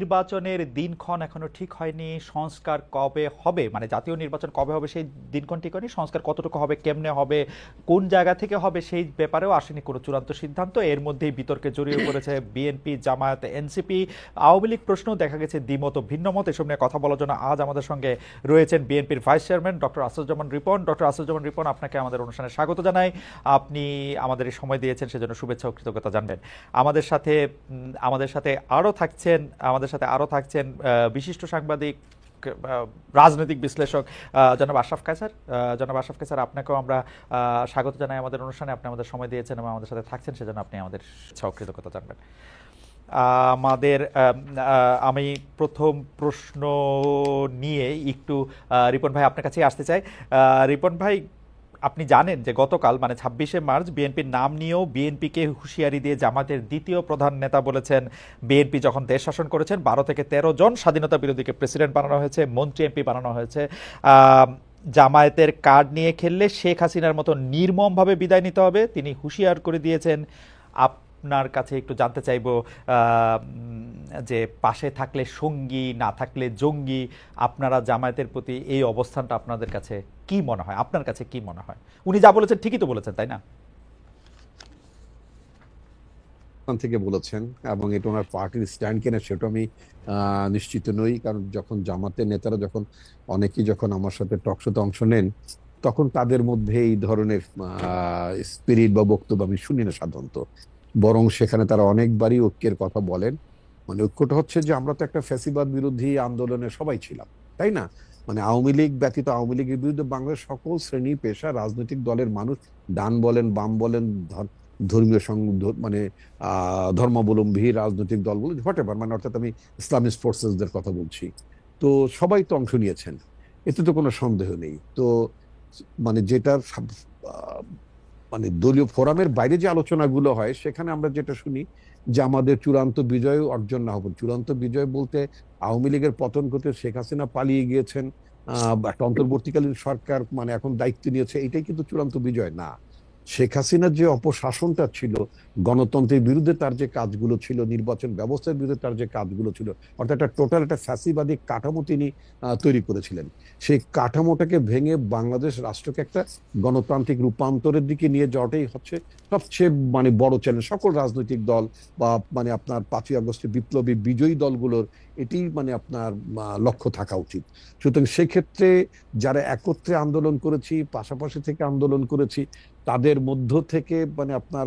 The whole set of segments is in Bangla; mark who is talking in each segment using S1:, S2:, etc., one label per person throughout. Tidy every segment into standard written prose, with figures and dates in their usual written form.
S1: নির্বাচনের দিনক্ষণ এখনো ঠিক হয়নি, সংস্কার কবে হবে, মানে জাতীয় নির্বাচন কবে হবে সেই দিনক্ষণ ঠিক হয়নি, সংস্কার কতটুকু হবে, কেমনে হবে, কোন জায়গা থেকে হবে সেই ব্যাপারেও আসেনি কোনো চূড়ান্ত সিদ্ধান্ত। এর মধ্যেই বিতর্কে জড়িয়ে পড়েছে বিএনপি, জামায়াত, এনসিপি, আওয়ামী লীগ। প্রশ্ন দেখা গেছে দ্বিমত ভিন্নমত। এসব নিয়ে কথা বলার জন্য আজ আমাদের সঙ্গে রয়েছেন বিএনপির vice chairman doctor Asaduzzaman Ripon. Doctor Asaduzzaman Ripon, আপনাকে আমাদের অনুষ্ঠানে স্বাগত জানাই। আপনি আমাদের এই সময় দিয়েছেন সেজন্য শুভেচ্ছা ও কৃতজ্ঞতা জানবেন। আমাদের সাথে আরো থাকছেন বিশিষ্ট সাংবাদিক, রাজনৈতিক বিশ্লেষক জনাব আশরাফ কায়সার। জনাব আশরাফ কায়সার, আপনাকেও আমরা স্বাগত জানাই আমাদের অনুষ্ঠানে। আপনি আমাদের সময় দিয়েছেন এবং আমাদের সাথে থাকছেন, সেজন্য আপনি আমাদের কৃতজ্ঞতা জানবেন। আমি প্রথম প্রশ্ন নিয়ে একটু রিপন ভাই আপনার কাছেই আসতে চাই। রিপন ভাই, আপনি জানেন যে গতকাল মানে 26শে মার্চ বিএনপির নাম নিয়েও বিএনপিকে হুঁশিয়ারি দিয়ে জামাতের দ্বিতীয় প্রধান নেতা বলেছেন, বিএনপি যখন দেশ শাসন করেছেন 12 থেকে 13 জন স্বাধীনতা বিরোধীকে প্রেসিডেন্ট বানানো হয়েছে, মন্ত্রী এমপি বানানো হয়েছে। জামায়াতের কার্ড নিয়ে খেললে শেখ হাসিনার মতো নির্মমভাবে বিদায় নিতে হবে তিনি হুঁশিয়ার করে দিয়েছেন। আপনার কাছে একটু জানতে চাইব যে পাশে থাকলে সঙ্গী, না থাকলে জঙ্গি, আপনারা জামায়াতের প্রতি এই অবস্থানটা আপনাদের কাছে কি মনে হয়, আপনার কাছে কি মনে হয়? উনি যা বলেছেন ঠিকই তো বলেছেন, তাই না?
S2: থেকে বলেছেন এবং এটা ওনার পার্টির স্ট্যান্ড কিনা সেটা আমি নিশ্চিত নই, কারণ যখন জামাতের নেতারা অনেকেই যখন আমার সাথে টকশোতে অংশ নেন, তখন তাদের মধ্যে এই ধরনের স্পিরিট বা বক্তব্য আমি শুনি না সাধারণত। বরং সেখানে তারা অনেকবারই ঐক্যের কথা বলেন। মানে ঐক্যটা হচ্ছে যে আমরা তো একটা ফ্যাসিবাদ বিরোধী আন্দোলনে সবাই ছিলাম, তাই না? মানে আওয়ামী লীগ ব্যতীত আওয়ামী লীগের বিরুদ্ধে বাংলার সকল শ্রেণী পেশা রাজনৈতিক দলের মানুষ, ডান বলেন বাম বলেন, ধর্মীয় মানে ধর্মাবলম্বী রাজনৈতিক দল বলে হোয়াটএভার, মানে অর্থাৎ আমি ইসলামিস্ট ফোর্সেসদের কথা বলছি, তো সবাই তো অংশ নিয়েছেন, এতে তো কোনো সন্দেহ নেই। তো মানে যেটার মানে দলীয় ফোরামের বাইরে যে আলোচনাগুলো হয় সেখানে আমরা যেটা শুনি যে আমাদের চূড়ান্ত বিজয় অর্জন না হবে। চূড়ান্ত বিজয় বলতে আওয়ামী লীগের পতন করতে শেখ হাসিনা পালিয়ে গিয়েছেন, একটা অন্তর্বর্তীকালীন সরকার মানে এখন দায়িত্ব নিয়েছে, এটাই কিন্তু চূড়ান্ত বিজয় না। শেখ হাসিনার যে অপশাসনটা ছিল, গণতন্ত্রের বিরুদ্ধে তার যে কাজগুলো ছিল, নির্বাচন ব্যবস্থার বিরুদ্ধে তার যে কাজগুলো ছিল, অর্থাৎ একটা টোটাল একটা ফ্যাসিবাদী কাঠামো তিনি তৈরি করেছিলেন। সেই কাঠামোটাকে ভেঙে বাংলাদেশ রাষ্ট্রকে একটা গণতান্ত্রিক রূপান্তরের দিকে নিয়ে যাওয়াটাই হচ্ছে সবচেয়ে মানে বড় চ্যালেঞ্জ সকল রাজনৈতিক দল বা মানে আপনার 5ই আগস্টে বিপ্লবী বিজয়ী দলগুলোর এটি মানে আপনার লক্ষ্য থাকা উচিত। সুতরাং সেক্ষেত্রে যারা একত্রে আন্দোলন করেছি, পাশাপাশি থেকে আন্দোলন করেছি, তাদের মধ্য থেকে মানে আপনার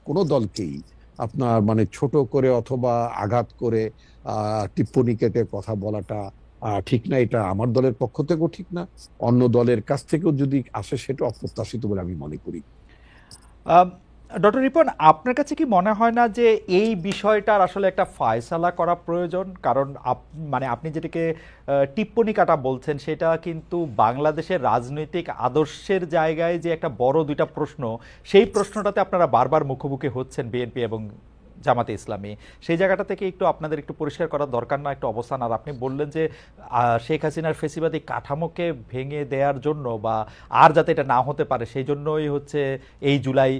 S2: কোনো দলকেই আপনার মানে ছোট করে অথবা আঘাত করে টিপ্পনী কেটে কথা বলাটা ঠিক না। এটা আমার দলের পক্ষ থেকেও ঠিক না, অন্য দলের কাছ থেকেও যদি আসে সেটা অপ্রত্যাশিত বলে আমি মনে করি।
S1: ডক্টর রিপন, আপনার কাছে কি মনে হয় না যে এই বিষয়টার আসলে একটা ফয়সালা করা প্রয়োজন? কারণ মানে আপনি যেটাকে টিপ্পনী কাটা বলছেন সেটা কিন্তু বাংলাদেশের রাজনৈতিক আদর্শের জায়গায় যে একটা বড় দুইটা প্রশ্ন, সেই প্রশ্নটাতে আপনারা বারবার মুখোমুখি হচ্ছেন বিএনপি এবং জামাতে ইসলামী। সেই জায়গাটা থেকে একটু আপনাদের একটু পরিষ্কার করার দরকার না একটা অবস্থান? আর আপনি বললেন যে শেখ হাসিনার ফেসিবাদী কাঠামোকে ভেঙে দেওয়ার জন্য বা আর যাতে এটা না হতে পারে সেই জন্যই হচ্ছে এই জুলাই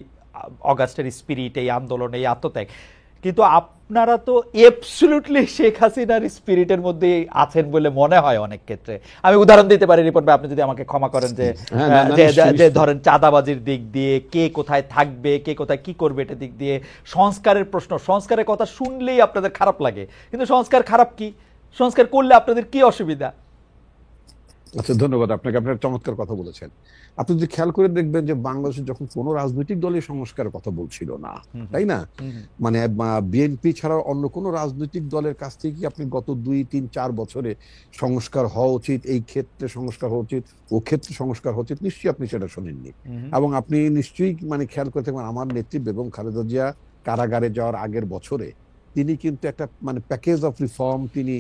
S1: অগাস্টের স্পিরিট, এই আন্দোলন, এই আত্মত্যাগ। কিন্তু আপনারা তো অ্যাবসলিউটলি শেখ হাসিনার স্পিরিটের মধ্যে আছেন বলে মনে হয় অনেক ক্ষেত্রে। আমি উদাহরণ দিতে পারি রিপন ভাই, আপনি যদি আমাকে ক্ষমা করেন, যে ধরেন চাঁদাবাজির দিক দিয়ে, কে কোথায় থাকবে, কে কোথায় কি করবে, এটা দিক দিয়ে, সংস্কারের প্রশ্ন, সংস্কারের কথা শুনলেই আপনাদের খারাপ লাগে। কিন্তু সংস্কার খারাপ কি? সংস্কার করলে আপনাদের কি অসুবিধা?
S2: আচ্ছা, ধন্যবাদ আপনাকে, আপনার চমৎকার কথা বলেছেন। আপনি যদি খেয়াল করে দেখবেন যে বাংলাদেশে যখন কোনো রাজনৈতিক দলের সংস্কারের কথা বলছিল না, তাই না? মানে বিএনপি ছাড়া অন্য কোনো রাজনৈতিক দলের কাছ থেকে কি আপনি গত 2, 3, 4 বছরে সংস্কার হওয়া উচিত, এই ক্ষেত্রে সংস্কার হওয়া উচিত, ও ক্ষেত্রে সংস্কার হওয়া উচিত, নিশ্চয়ই আপনি সেটা শোনেননি। এবং আপনি নিশ্চয়ই মানে খেয়াল করে থাকবেন আমার নেত্রী বেগম খালেদা জিয়া কারাগারে যাওয়ার আগের বছরে তিনি কিন্তু একটা মানে প্যাকেজ অফ রিফর্ম তিনি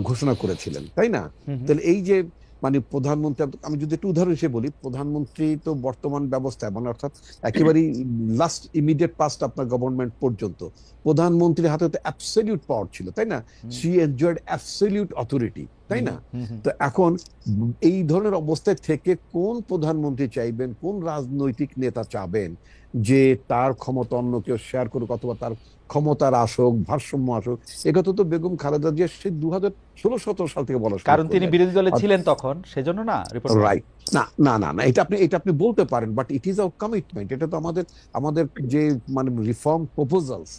S2: ঘোষণা করেছিলেন, তাই না? তাহলে এই যে মানে প্রধানমন্ত্রী, আমি যদি একটু উদাহরণ হিসেবে বলি, প্রধানমন্ত্রী তো বর্তমান ব্যবস্থায় মানে অর্থাৎ একেবারেই লাস্ট ইমিডিয়েট পাস্ট আপনার গভর্নমেন্ট পর্যন্ত প্রধানমন্ত্রীর হাতে তো অ্যাবসলিউট পাওয়ার ছিল, তাই না? She enjoyed absolute authority. তাই
S1: হুম
S2: না?
S1: হুম হুম।
S2: তো এখন এই ধরনের অবস্থায় থেকে কোন প্রধানমন্ত্রী চাইবেন, কোন রাজনৈতিক নেতা চাবেন যে তার ক্ষমতা অন্য কেউ শেয়ার করুক অথবা তার ক্ষমতার আসুক, ভারসাম্য আসুক? একথা তো বেগম খালেদা জিয়া সেই 2016-17 সাল থেকে বলা শুরু
S1: কারণ তিনি
S2: করলেন।
S1: বিরোধী দলে ছিলেন তখন, সেজন্য না রিপন ভাই?
S2: রাইট। না না না না, এটা আপনি বলতে পারেন, but it is our commitment. এটা তো আমাদের আমাদের যে মানে রিফর্ম প্রপোজালস,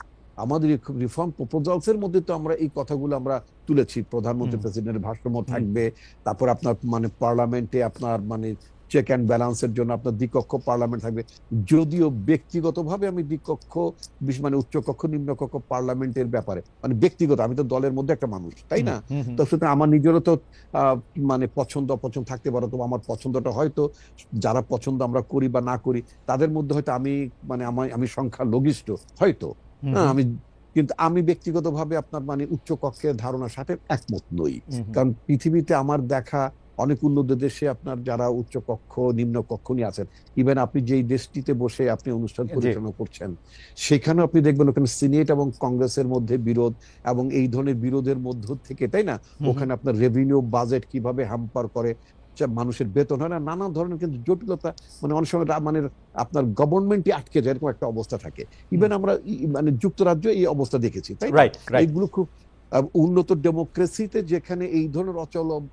S2: আমাদের রিফর্ম প্রপোজালস এর মধ্যে তো আমরা এই কথাগুলো আমরা তুলেছি।
S1: হুম
S2: প্রধানমন্ত্রী প্রেসিডেন্টের ভারসাম্য
S1: হুম
S2: থাকবে, তারপর আপনার মানে পার্লামেন্টে আপনার মানে চেক অ্যান্ড ব্যালেন্সের জন্য আপনার দ্বিকক্ষ পার্লামেন্ট থাকবে। যদিও ব্যক্তিগতভাবে আমি দ্বিকক্ষ মানে উচ্চকক্ষ নিম্নকক্ষ পার্লামেন্টের ব্যাপারে মানে ব্যক্তিগত, আমি তো দলের মধ্যে একটা মানুষ, তাই
S1: হুম
S2: না?
S1: হুম হুম।
S2: তো সুতরাং আমার নিজেরও তো আহ, মানে পছন্দ অপছন্দ থাকতে পারে। তো আমার পছন্দটা হয়তো যারা পছন্দ আমরা করি বা না করি তাদের মধ্যে হয়তো আমি মানে আমি সংখ্যা লঘিষ্ঠ হয়তো।
S1: হুম
S2: হ্যাঁ,
S1: হুম
S2: কিন্তু আমি ব্যক্তিগতভাবে আপনার মানে উচ্চ কক্ষের ধারণার সাথে একমত নই।
S1: হুম হুম।
S2: কারণ পৃথিবীতে আমার দেখা অনেক উন্নত দেশে আপনার যারা উচ্চ কক্ষ নিম্ন কক্ষ নিয়ে আছেন, ইভেন আপনি যেই দেশটিতে বসে আপনি অনুষ্ঠান
S1: জি।
S2: পরিচালনা করছেন সেখানে আপনি দেখবেন ওখানে সিনেট এবং কংগ্রেসের মধ্যে বিরোধ, এবং এই ধরনের বিরোধের মধ্য থেকে, তাই না,
S1: হুম হুম।
S2: ওখানে আপনার রেভিনিউ বাজেট কিভাবে হ্যাম্পার করে, মানুষের বেতন হয় না, নানা ধরনের কিন্তু জটিলতা, মানে অনেক সময় মানে আপনার গভর্নমেন্টই আটকে যায় এরকম একটা অবস্থা থাকে। ইভেন আমরা মানে যুক্তরাজ্য এই অবস্থা দেখেছি, তাই না?
S1: Right right.
S2: এইগুলো খুব উন্নত ডেমোক্রেসিতে যেখানে এই ধরনের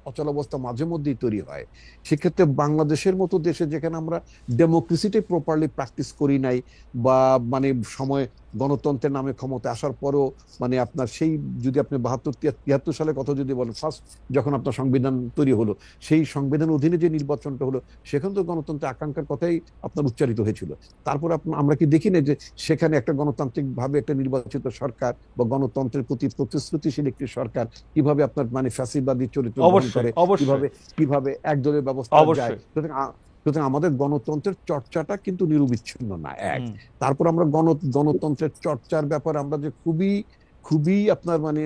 S2: অচল অবস্থা মাঝে মধ্যেই তৈরি হয়, সেক্ষেত্রে বাংলাদেশের মতো দেশে যেখানে আমরা ডেমোক্রেসিটাই প্রপারলি প্র্যাকটিস করি নাই, বা মানে সময় গণতন্ত্রের নামে ক্ষমতা আসার পরও মানে আপনার সেই, যদি আপনি 72-73 সালের কথা যদি বলেন, ফার্স্ট যখন আপনার সংবিধান তৈরি হলো, সেই সংবিধানের অধীনে যে নির্বাচনটা হলো সেখানে তো গণতন্ত্রের আকাঙ্ক্ষার কথাই আপনার উচ্চারিত হয়েছিল। তারপর আমরা কি দেখি না যে সেখানে একটা গণতান্ত্রিক ভাবে একটা নির্বাচিত সরকার বা গণতন্ত্রের প্রতি প্রতিশ্রুতিশীল একটি সরকার কিভাবে আপনার মানে ফ্যাসিবাদী চরিত্র গ্রহণ
S1: অবশ্যই
S2: করে,
S1: অবশ্যই
S2: কিভাবে কিভাবে একদলীয় ব্যবস্থা যায়।
S1: অবশ্যই।
S2: সুতরাং আমাদের গণতন্ত্রের চর্চাটা কিন্তু নিরবিচ্ছিন্ন না, এক।
S1: হুম।
S2: তারপর আমরা গণতন্ত্রের চর্চার ব্যাপারে আমরা যে খুবই খুবই আপনার মানে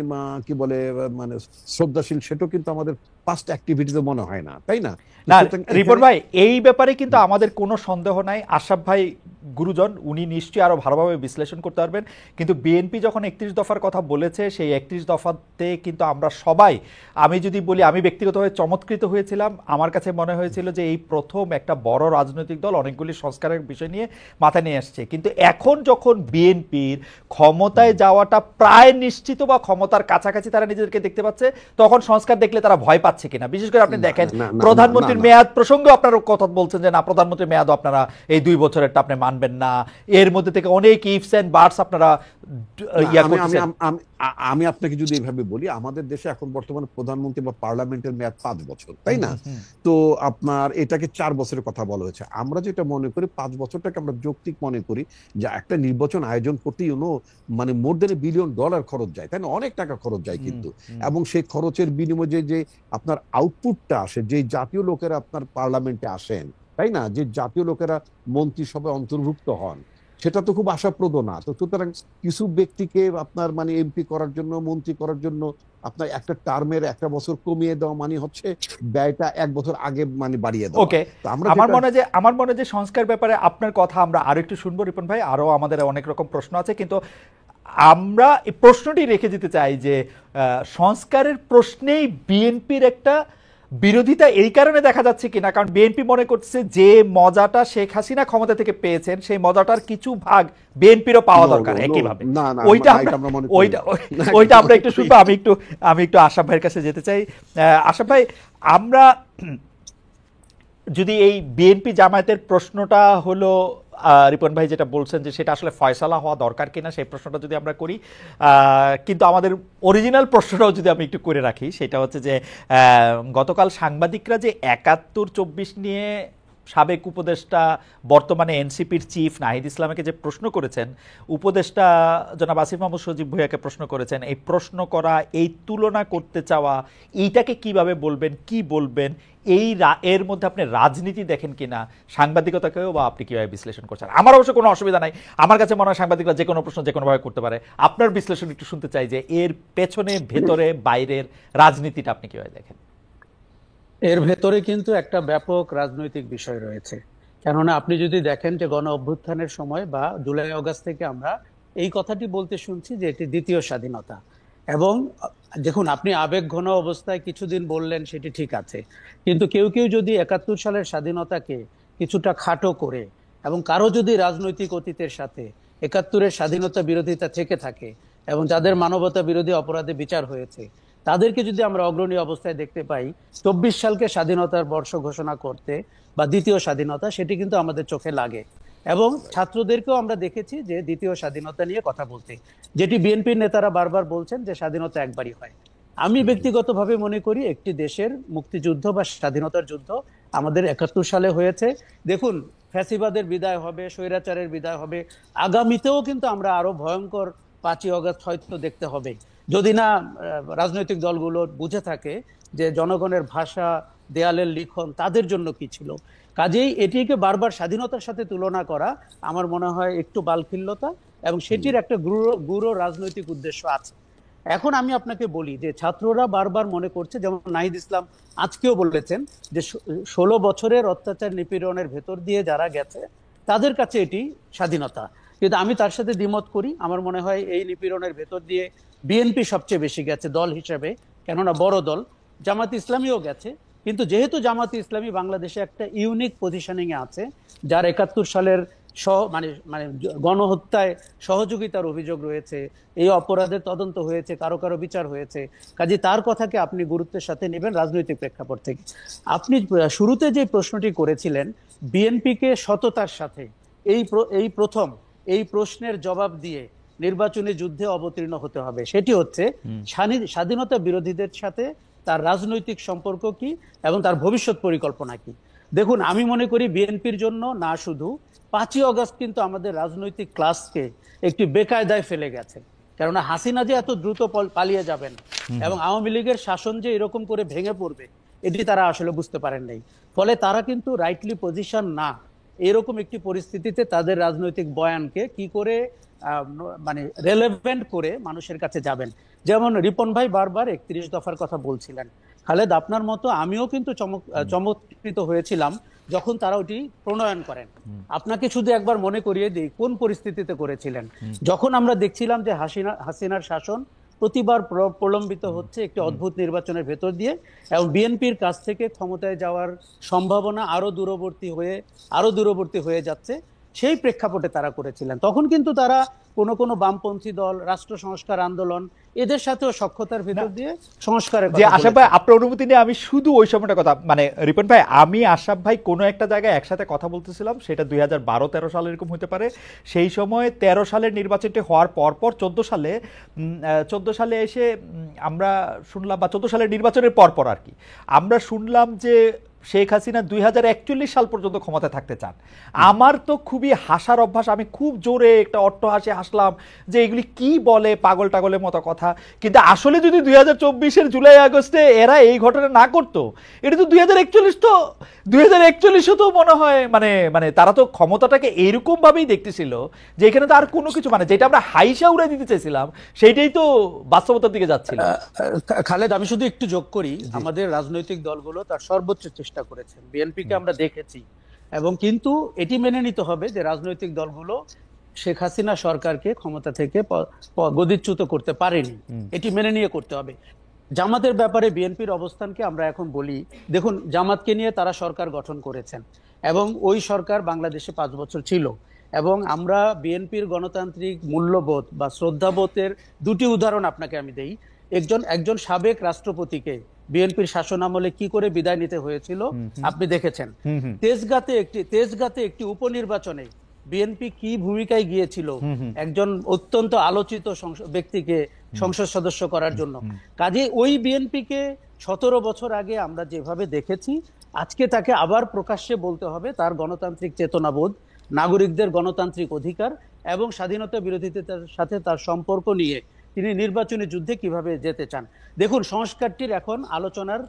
S2: কি বলে মানে শ্রদ্ধাশীল, সেটাও কিন্তু আমাদের পাস্ট অ্যাক্টিভিটিতে মনে হয় না, তাই না? তো
S1: না
S2: সুতরাং
S1: রিপন
S2: এখানে
S1: ভাই, এই ব্যাপারে কিন্তু আমাদের কোনো সন্দেহ নাই। আশরাফ ভাই গুরুজন, উনি নিশ্চয়ই আরো ভালোভাবে বিশ্লেষণ করতে পারবেন। কিন্তু বিএনপি যখন 31 দফার কথা বলেছে, সেই 31 দফাতে কিন্তু আমরা সবাই, আমি যদি বলি আমি ব্যক্তিগতভাবে চমৎকৃত হয়েছিলাম। আমার কাছে মনে হয়েছিল যে এই প্রথম একটা বড় রাজনৈতিক দল অনেকগুলি সংস্কারের বিষয় নিয়ে মাথায় নিয়ে আসছে। কিন্তু এখন যখন বিএনপির ক্ষমতায় যাওয়াটা প্রায় নিশ্চিত বা ক্ষমতার কাছাকাছি তারা নিজেদেরকে দেখতে পাচ্ছে, তখন সংস্কার দেখলে তারা ভয় পাচ্ছে কিনা। বিশেষ করে আপনি
S2: না
S1: দেখেন
S2: না না না না
S1: প্রধানমন্ত্রীর
S2: না
S1: মেয়াদ প্রসঙ্গে আপনারা কথা বলছেন যে না, প্রধানমন্ত্রীর মেয়াদও আপনারা এই 2 বছরেরটা আপনি মানবেন না। এর মধ্যে থেকে অনেক ইফস এন্ড বাটস আপনারা
S2: না,
S1: ইয়া
S2: আমি আমি
S1: করতেছেন।
S2: আমি আমি আপনাকে যদি এইভাবে বলি, আমাদের দেশে এখন বর্তমানে প্রধানমন্ত্রী বা পার্লামেন্টের মেয়াদ 5 বছর, তাই
S1: হুম
S2: না?
S1: হুম হুম
S2: তো আপনার এটাকে 4 বছরের কথা বলা হয়েছে। আমরা যেটা মনে করি 5 বছরটাকে আমরা যৌক্তিক মনে করি, যে একটা নির্বাচন আয়োজন করতে মানে মোর দেন $1 বিলিয়ন খরচ যায়, তাই না? অনেক টাকা খরচ যায়
S1: হুম
S2: কিন্তু।
S1: হুম।
S2: এবং সেই খরচের বিনিময়ে যে আপনার আউটপুটটা আসে, যে জাতীয় লোকেরা আপনার পার্লামেন্টে আসেন, তাই না, যে জাতীয় লোকেরা মন্ত্রিসভায় অন্তর্ভুক্ত হন, সেটা তো খুব আশাপ্রদ না। তো সুতরাং কিছু ব্যক্তিকে আপনার মানে এমপি করার জন্য, মন্ত্রী করার জন্য আপনার একটা টার্মের 1 বছর কমিয়ে দেওয়া মানে হচ্ছে ব্যয়টা 1 বছর আগে মানে বাড়িয়ে দেওয়া।
S1: ওকে।
S2: তো আমরা
S1: আমার
S2: যেটা
S1: মনে হয় যে সংস্কার ব্যাপারে আপনার কথা আমরা আরো একটু শুনবো রিপন ভাই। আরো আমাদের অনেক রকম প্রশ্ন আছে, কিন্তু আমরা এই প্রশ্নটি রেখে দিতে চাই যে সংস্কারের প্রশ্নেই বিএনপির একটা বিরোধিতা এই কারণে দেখা যাচ্ছে কিনা, কারণ বিএনপি মনে করছে যে মজাটা শেখ হাসিনা ক্ষমতা থেকে পেয়েছেন, সেই মজাটার কিছু ভাগ বিএনপিরও পাওয়া
S2: নো
S1: দরকার
S2: নো নো
S1: একইভাবে।
S2: না না
S1: ওইটা
S2: না,
S1: আমরা
S2: এটা আমরা মনে করি
S1: ওইটা
S2: না। না,
S1: ওইটা
S2: এটা
S1: আমরা
S2: মনে
S1: একটু
S2: করি
S1: শুনবো। আমি একটু আশরাফ ভাইয়ের কাছে যেতে চাই। আশরাফ ভাই, আমরা যদি এই বিএনপি জামায়াতের প্রশ্নটা হলো, রিপন ভাই যেটা বলছেন যে সেটা আসলে ফয়সালা হওয়া দরকার কিনা, সেই প্রশ্নটা যদি আমরা করি, কিন্তু আমাদের অরিজিনাল প্রশ্নটাও যদি আমি একটু করে রাখি, সেটা হচ্ছে যে গতকাল সাংবাদিকরা যে 71-24 নিয়ে সাবেক উপদেষ্টা বর্তমানে এনসিপির চিফ নাহিদ ইসলামকে যে প্রশ্ন করেছেন, উপদেষ্টা জনাব আসিফ মাহমুদ সজীব ভুঁইয়াকে প্রশ্ন করেছেন, এই প্রশ্ন করা, এই তুলনা করতে চাওয়া, এইটাকে কিভাবে বলবেন, কি বলবেন, এর মধ্যে আপনি রাজনীতি দেখেন কিনা, সাংবাদিকতাকেও বা আপনি কিভাবে বিশ্লেষণ করছেন? আমার অবশ্য কোনো অসুবিধা নাই, আমার কাছে মনে হয় সাংবাদিকরা যে কোনো প্রশ্ন যে কোনোভাবে করতে পারে। আপনার বিশ্লেষণ একটু শুনতে চাই যে এর পেছনে, ভেতরে, বাইরের রাজনীতিটা আপনি কিভাবে দেখেন?
S3: এর ভেতরে কিন্তু একটা ব্যাপক রাজনৈতিক বিষয় রয়েছে। কেননা আপনি যদি দেখেন যে গণ অভ্যুত্থানের সময় বা জুলাই আগস্ট থেকে আমরা এই কথাটি বলতে শুনছি যে এটি দ্বিতীয় স্বাধীনতা, এবং দেখুন, আপনি আবেগ ঘন অবস্থায় কিছুদিন বললেন, সেটি ঠিক আছে, কিন্তু কেউ কেউ যদি 71 সালের স্বাধীনতাকে কিছুটা খাটো করে এবং কারো যদি রাজনৈতিক অতীতের সাথে 71-এর স্বাধীনতা বিরোধিতা থেকে থাকে এবং যাদের মানবতা বিরোধী অপরাধে বিচার হয়েছে, তাদেরকে যদি আমরা অগ্রণী অবস্থায় দেখতে পাই 24 সালকে স্বাধীনতার বর্ষ ঘোষণা করতে বা দ্বিতীয় স্বাধীনতা, সেটি কিন্তু আমাদের চোখে লাগে। এবং ছাত্রদেরকেও আমরা দেখেছি যে দ্বিতীয় স্বাধীনতা নিয়ে কথা বলতে, যেটি বিএনপির নেতারা বারবার বলছেন যে স্বাধীনতা একবারই হয়। আমি ব্যক্তিগতভাবে মনে করি একটি দেশের মুক্তিযুদ্ধ বা স্বাধীনতার যুদ্ধ আমাদের 71 সালে হয়েছে। দেখুন, ফ্যাসিবাদের বিদায় হবে, স্বৈরাচারের বিদায় হবে, আগামীতেও কিন্তু আমরা আরো ভয়ঙ্কর 5ই আগস্ট হয়তো দেখতে হবে, যদি না রাজনৈতিক দলগুলো বুঝে থাকে যে জনগণের ভাষা, দেয়ালের লিখন তাদের জন্য কি ছিল। কাজেই এটিকে বারবার স্বাধীনতার সাথে তুলনা করা আমার মনে হয় একটু বালখিল্যতা, এবং সেটির একটা গূঢ় রাজনৈতিক উদ্দেশ্য আছে। এখন আমি আপনাকে বলি যে ছাত্ররা বারবার মনে করছে, যেমন নাহিদ ইসলাম আজকেও বলেছেন যে 16 বছরের অত্যাচার নিপীড়নের ভেতর দিয়ে যারা গেছে তাদের কাছে এটি স্বাধীনতা। কিন্তু আমি তার সাথে দ্বিমত করি। আমার মনে হয় এই নিপীড়নের ভেতর দিয়ে বিএনপি সবচেয়ে বেশি গেছে দল হিসেবে, কেননা বড় দল। জামাত ইসলামীও গেছে, কিন্তু যেহেতু জামাত ইসলামী বাংলাদেশে একটা ইউনিক পজিশনিং এ আছে, যার 71 সালের মানে মানে গণহত্যায় সহযোগিতার অভিযোগ রয়েছে, এই অপরাধের তদন্ত হয়েছে, কারো কারো বিচার হয়েছে, কাজে তার কথাকে আপনি গুরুত্বের সাথে নেবেন রাজনৈতিক প্রেক্ষাপট থেকে। আপনি শুরুতে যে প্রশ্নটি করেছিলেন বিএনপিকে সততার সাথে এই প্রথম এই প্রশ্নের জবাব দিয়ে নির্বাচনী যুদ্ধে অবতীর্ণ হতে হবে, সেটি হচ্ছে স্বাধীনতা বিরোধীদের সাথে তার রাজনৈতিক সম্পর্ক কি এবং তার ভবিষ্যৎ পরিকল্পনা কি। দেখুন, আমি মনে করি বিএনপির জন্য না শুধু 5ই আগস্ট কিন্তু আমাদের রাজনৈতিক ক্লাসকে একটি বেকায়দায় ফেলে গেছে, কেননা হাসিনা যে এত দ্রুত পালিয়ে যাবেন এবং আওয়ামী লীগের শাসন যে এরকম করে ভেঙে পড়বে, এটি তারা আসলে বুঝতে পারেন নাই। ফলে তারা কিন্তু রাইটলি পজিশন না, এরকম একটি পরিস্থিতিতে তাদের রাজনৈতিক বয়ানকে কি করে মানে রেলেভেন্ট করে মানুষের কাছে যাবেন। যেমন রিপন ভাই বারবার 31 দফার কথা বলছিলেন। খালেদ, আপনার মতো আমিও কিন্তু চমৎকৃত হয়েছিলাম যখন তারা ওটি প্রণয়ন করেন। আপনাকে শুধু একবার মনে করিয়ে দিই কোন পরিস্থিতিতে করেছিলেন। যখন আমরা দেখছিলাম যে হাসিনার শাসন প্রতিবার প্রলম্বিত হচ্ছে একটি অদ্ভুত নির্বাচনের ভেতর দিয়ে, এবং বিএনপির কাছ থেকে ক্ষমতায় যাওয়ার সম্ভাবনা আরো দূরবর্তী হয়ে যাচ্ছে, সেই প্রেক্ষাপটে তারা করেছিলেন। তখন কিন্তু তারা কোনো বামপন্থী দল, রাষ্ট্র সংস্কার আন্দোলন, এদের সাথেও সখ্যতার ভেতর দিয়ে সংস্কারের
S1: যে আশরাফ ভাই আপনার অনুমতি নিয়ে আমি শুধু ওই সময়টা কথা, মানে রিপন ভাই, আমি আশরাফ ভাই কোনো একটা জায়গায় একসাথে কথা বলতেছিলাম, সেটা 2012-13 সাল এরকম হতে পারে। সেই সময় 13 সালের নির্বাচনটি হওয়ার পরপর 14 সালে এসে আমরা শুনলাম, বা 14 সালের নির্বাচনের পরপর আর কি, আমরা শুনলাম যে শেখ হাসিনা 2041 সাল পর্যন্ত ক্ষমতায় থাকতে চান। আমার তো খুবই হাসার অভ্যাস, আমি খুব জোরে একটা অট্টহাসি হাসলাম যে এগুলি কি বলে, পাগল টাগলের মতো কথা। কিন্তু আসলে যদি 2024-এর জুলাই আগস্টে এরা এই ঘটনা না করতো, এটা তো 2041 তো মনে হয় মানে তারা তো ক্ষমতাটাকে এইরকম ভাবেই দেখতেছিল যে এখানে তো আর কোনো কিছু, মানে যেটা আমরা হাইসা উড়ে দিতে চাইছিলাম সেইটাই তো বাস্তবতার দিকে যাচ্ছিল।
S3: খালেদ, আমি শুধু একটু যোগ করি, আমাদের রাজনৈতিক দলগুলো তার সর্বোচ্চ চেষ্টা করেছেন, বিএনপিকে আমরা দেখেছি, এবং কিন্তু এটি মেনে নিতে হবে যে রাজনৈতিক দলগুলো শেখ হাসিনা সরকারকে ক্ষমতা থেকে গদিচ্যুত করতে পারেনি, এটি মেনে নিয়ে করতে হবে। জামাতের ব্যাপারে বিএনপির অবস্থানকে আমরা এখন বলি, দেখুন জামাতকে নিয়ে তারা সরকার গঠন করেছেন এবং ওই সরকার বাংলাদেশে 5 বছর ছিল, এবং আমরা বিএনপির গণতান্ত্রিক মূল্যবোধ বা শ্রদ্ধাবোধের দুটি উদাহরণ আপনাকে আমি দেই। একজন সাবেক রাষ্ট্রপতিকে বিএনপির শাসন আমলে কি করে বিদায় নিতে হয়েছিল আপনি দেখেছেন। তেজগাঁতে একটি উপনির্বাচনে বিএনপি কি ভূমিকায় গিয়েছিল একজন অত্যন্ত আলোচিত ব্যক্তিকে সংসদ সদস্য করার জন্য। কাজে ওই বিএনপিকে 17 বছর আগে আমরা যেভাবে দেখেছি, আজকে তাকে আবার প্রকাশ্যে বলতে হবে তার গণতান্ত্রিক চেতনাবোধ, নাগরিকদের গণতান্ত্রিক অধিকার এবং স্বাধীনতা বিরোধিতার সাথে তার সম্পর্ক নিয়ে তিনি নির্বাচনী যুদ্ধে কিভাবে যেতে চান। দেখুন, সংস্কারটির এখন আলোচনার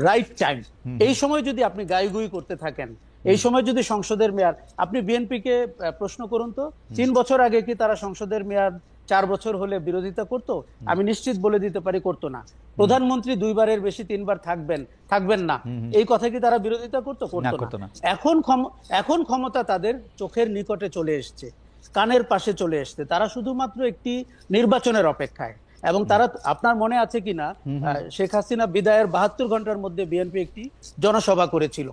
S3: রাইট টাইম। এই সময় যদি আপনি গাইগুই করতে থাকেন, এই সময় যদি সংসদের মেয়াদ, আপনি বিএনপিকে প্রশ্ন করুন তো 3 বছর আগে কি তারা সংসদের মেয়াদ 4 বছর হলে বিরোধিতা করতো? আমি নিশ্চিত বলে দিতে পারি করতো না। প্রধানমন্ত্রী 2 বারের বেশি 3 বার থাকবেন না, এই কথা কি তারা বিরোধিতা করতো না। এখন ক্ষমতা তাদের চোখের নিকটে চলে এসছে, কানের পাশে চলে এসছে, তারা শুধুমাত্র একটি নির্বাচনের অপেক্ষায়। এবং তারা, আপনার মনে আছে কিনা, শেখ হাসিনা বিদায়ের 72 ঘন্টার মধ্যে বিএনপি একটি জনসভা করেছিল।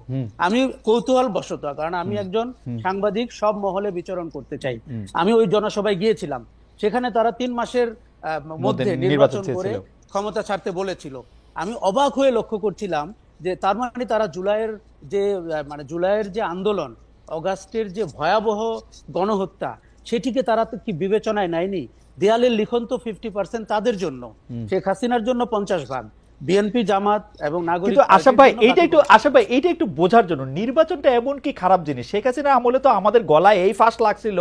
S3: আমি কৌতূহল বশত, কারণ আমি একজন সাংবাদিক, সব মহলে বিচরণ করতে চাই, আমি ওই জনসভায় গিয়েছিলাম। সেখানে তারা 3 মাসের মধ্যে নির্বাচন করে ক্ষমতা ছাড়তে বলেছিল। আমি অবাক হয়ে লক্ষ্য করছিলাম যে তার মানে তারা জুলাইয়ের যে আন্দোলন, অগাস্টের যে ভয়াবহ গণহত্যা, সেটিকে তারা তো কি বিবেচনায় নেয়নি? দেয়ালের লিখন তো 50% তাদের জন্য, শেখ হাসিনার জন্য 50%, বিএনপি, জামাত এবং নাগরিক।
S1: কিন্তু আশা ভাই এইটা একটু বোঝার জন্য, নির্বাচনটা এমন কি খারাপ জিনিস? শেখ হাসিনা আমলে তো আমাদের গলায় এই ফাঁস লাগছিল